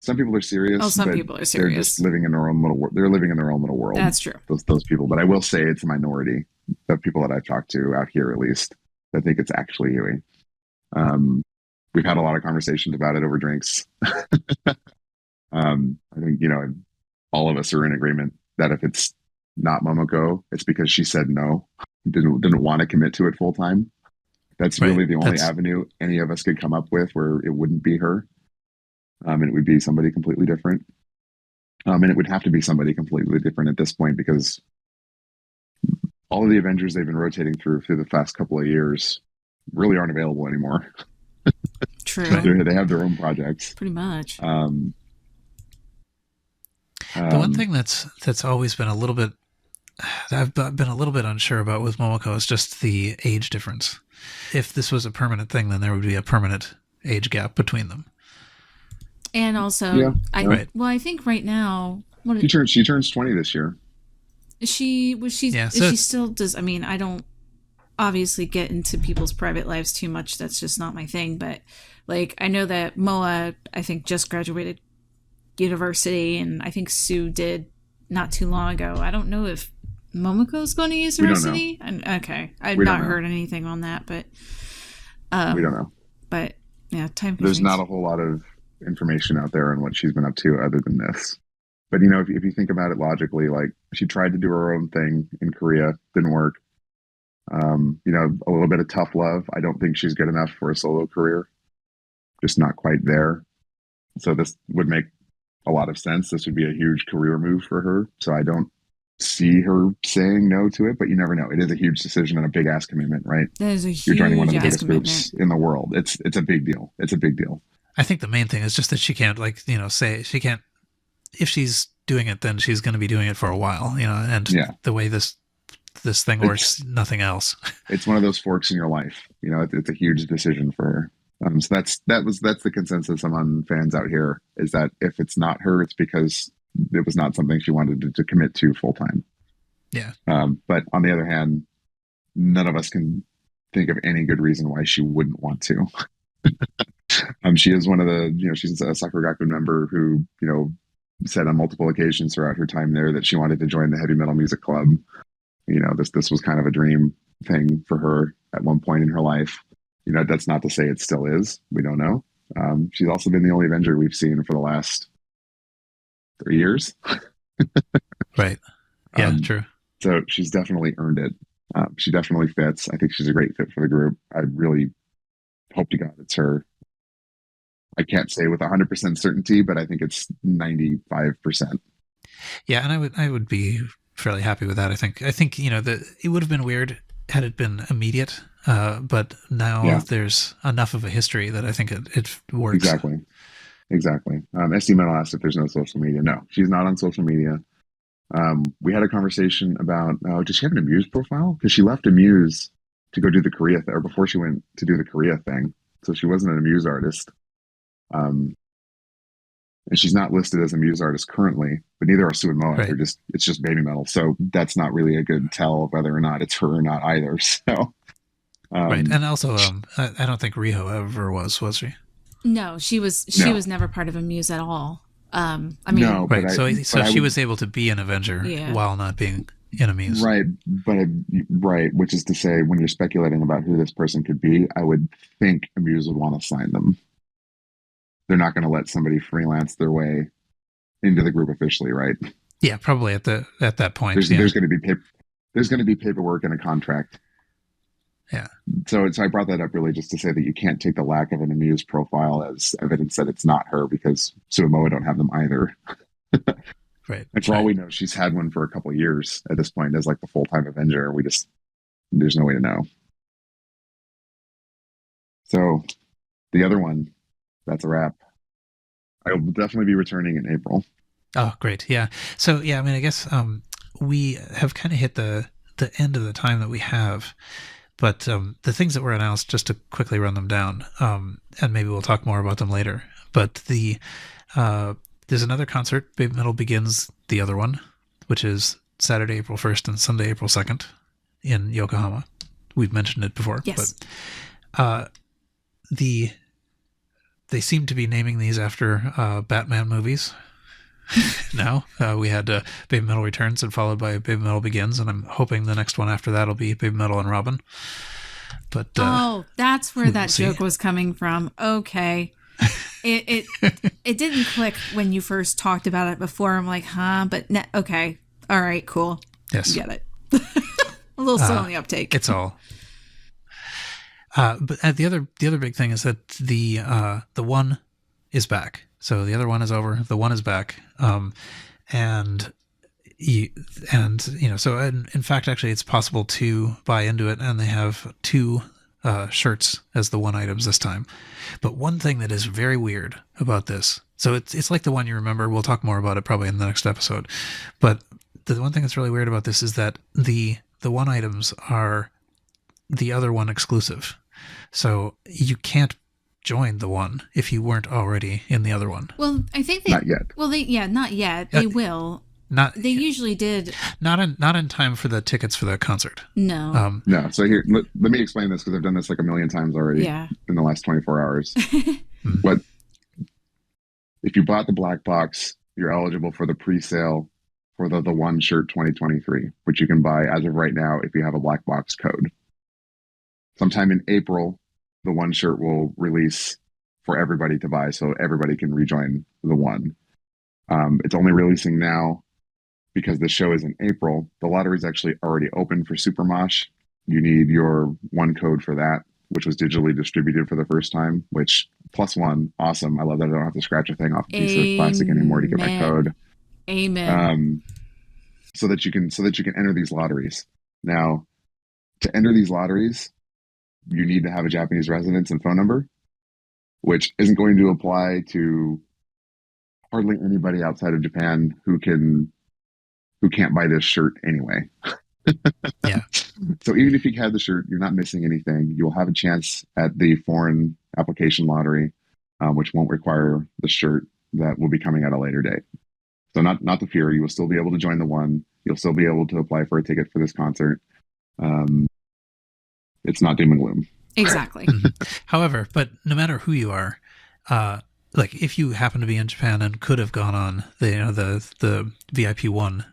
Some people are serious. Oh, some people are serious. They're just living in their own little. They're living in their own little world. That's true. Those people, but I will say it's a minority of people that I've talked to out here, at least, that think it's actually Yui. We've had a lot of conversations about it over drinks. I think all of us are in agreement that if it's not Momoko, it's because she said no, didn't want to commit to it full time. That's really the only avenue any of us could come up with where it wouldn't be her. And it would be somebody completely different. And it would have to be somebody completely different at this point, because all of the Avengers they've been rotating through the past couple of years really aren't available anymore. True. They have their own projects. Pretty much. The one thing that's always been a little bit, I've been a little bit unsure about with Momoko is just the age difference. If this was a permanent thing, then there would be a permanent age gap between them. And also, right. Well, I think right now, she turns 20 this year. She still does. I mean, I don't obviously get into people's private lives too much. That's just not my thing. But like, I know that Moa, I think, just graduated university, and I think Sue did not too long ago. I don't know if Momoko's going to university. Okay, I've not heard anything on that, but we don't know. But yeah, time. There's not a whole lot of information out there on what she's been up to other than this. But if you think about it logically, like, she tried to do her own thing in Korea, didn't work. A little bit of tough love. I don't think she's good enough for a solo career. Just not quite there. So this would make a lot of sense. This would be a huge career move for her. So I don't see her saying no to it, but you never know. It is a huge decision and a big ass commitment, right? That is a huge You're joining one of the biggest commitment. groups in the world. It's a big deal. It's a big deal. I think the main thing is just that she can't, say she can't. If she's doing it, then she's going to be doing it for a while, and the way this thing works, nothing else. It's one of those forks in your life. It's a huge decision for her. So that's the consensus among fans out here, is that if it's not her, it's because it was not something she wanted to commit to full time. Yeah. But on the other hand, none of us can think of any good reason why she wouldn't want to. She is one of the, she's a Sakuragaku member who, said on multiple occasions throughout her time there that she wanted to join the heavy metal music club. This was kind of a dream thing for her at one point in her life. That's not to say it still is. We don't know. She's also been the only Avenger we've seen for the last 3 years. Right. Yeah, true. So she's definitely earned it. She definitely fits. I think she's a great fit for the group. I really hope to God it's her. I can't say with 100% certainty, but I think it's 95%. Yeah, and I would be fairly happy with that. I think that it would have been weird had it been immediate, but now there's enough of a history that I think it works. Exactly. SD Metal asked if there's no social media. No, she's not on social media. We had a conversation about, does she have an Amuse profile? Because she left Amuse to go do the Korea or before she went to do the Korea thing. So she wasn't an Amuse artist. And she's not listed as a Muse artist currently, but neither are Sue and Moa. Right. It's just Baby Metal. So that's not really a good tell of whether or not it's her or not either. So, right. And also, I don't think Riho ever was she? No, she was never part of a Muse at all. No, right. So she was able to be an Avenger while not being in a Muse. Right. Right. Which is to say, when you're speculating about who this person could be, I would think a Muse would want to sign them. They're not going to let somebody freelance their way into the group officially, right? Yeah, probably at that point. There's going to be paperwork and a contract. Yeah. So I brought that up really just to say that you can't take the lack of an Amuse profile as evidence that it's not her, because Sue and Moa don't have them either. Right. And for all we know, she's had one for a couple of years at this point as like the full-time Avenger. There's no way to know. So the other one, that's a wrap. I will definitely be returning in April. Oh, great. Yeah. So, I mean, I guess we have kind of hit the end of the time that we have. But the things that were announced, just to quickly run them down, and maybe we'll talk more about them later. But there's another concert, Baby Metal Begins, the other one, which is Saturday, April 1st and Sunday, April 2nd in Yokohama. We've mentioned it before. Yes. But they seem to be naming these after Batman movies. Now we had Baby Metal Returns and followed by Baby Metal Begins, and I'm hoping the next one after that will be Baby Metal and Robin. But that's where that joke was coming from. Okay, it didn't click when you first talked about it before. I'm like, but okay, all right, cool. Yes, get it. A little slow on the uptake. It's all. But the other big thing is that the one is back. So the other one is over. The one is back. and so in fact, actually, it's possible to buy into it, and they have 2 shirts as the one items this time. But one thing that is very weird about this, so it's like the one you remember. We'll talk more about it probably in the next episode. But the one thing that's really weird about this is that the one items are the other one exclusive. So you can't join the one if you weren't already in the other one. Well, I think not yet. Well, not yet. They will. They usually did. Not in time for the tickets for the concert. No. No. So here, let me explain this, because I've done this like a million times already in the last 24 hours. What if you bought the black box? You're eligible for the pre-sale for the one shirt 2023, which you can buy as of right now if you have a black box code. Sometime in April, the one shirt will release for everybody to buy, so everybody can rejoin the one. It's only releasing now because the show is in April. The lottery is actually already open for Super Mosh. You need your one code for that, which was digitally distributed for the first time, which +1, awesome. I love that I don't have to scratch a thing off a piece of plastic anymore to get my code. Amen. So that you can enter these lotteries. Now, to enter these lotteries, you need to have a Japanese residence and phone number, which isn't going to apply to hardly anybody outside of Japan who can't buy this shirt anyway. Yeah. So even if you had the shirt, you're not missing anything. You'll have a chance at the foreign application lottery, which won't require the shirt, that will be coming at a later date. So not to fear, you will still be able to join the one. You'll still be able to apply for a ticket for this concert. It's not doom and gloom. Exactly. However, but no matter who you are, like if you happen to be in Japan and could have gone on the VIP one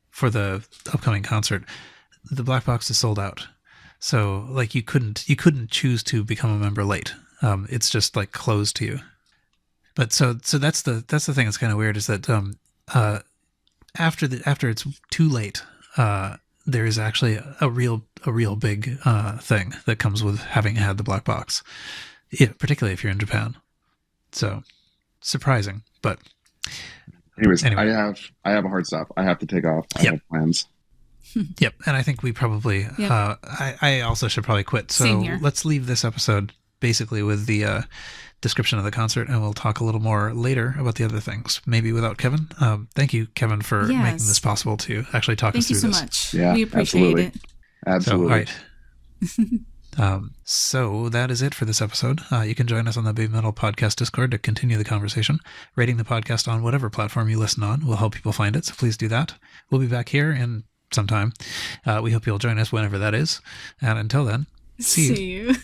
for the upcoming concert, the black box is sold out. So like you couldn't choose to become a member late. It's just like closed to you. But so that's the thing that's kind of weird, is that after it's too late, there is actually a real big thing that comes with having had the black box, particularly if you're in Japan. So surprising, but anyways, anyway. I have a hard stop. I have to take off. I have plans. Yep, and I think we probably I also should probably quit. So let's leave this episode basically with the description of the concert, and we'll talk a little more later about the other things, maybe without Kevin. Thank you, Kevin, for making this possible to actually talk us through this. Thank you so much. Yeah, we appreciate it. Absolutely. So, all right. So that is it for this episode. You can join us on the Baby Metal Podcast Discord to continue the conversation. Rating the podcast on whatever platform you listen on will help people find it, so please do that. We'll be back here in some time. We hope you'll join us whenever that is. And until then, see you.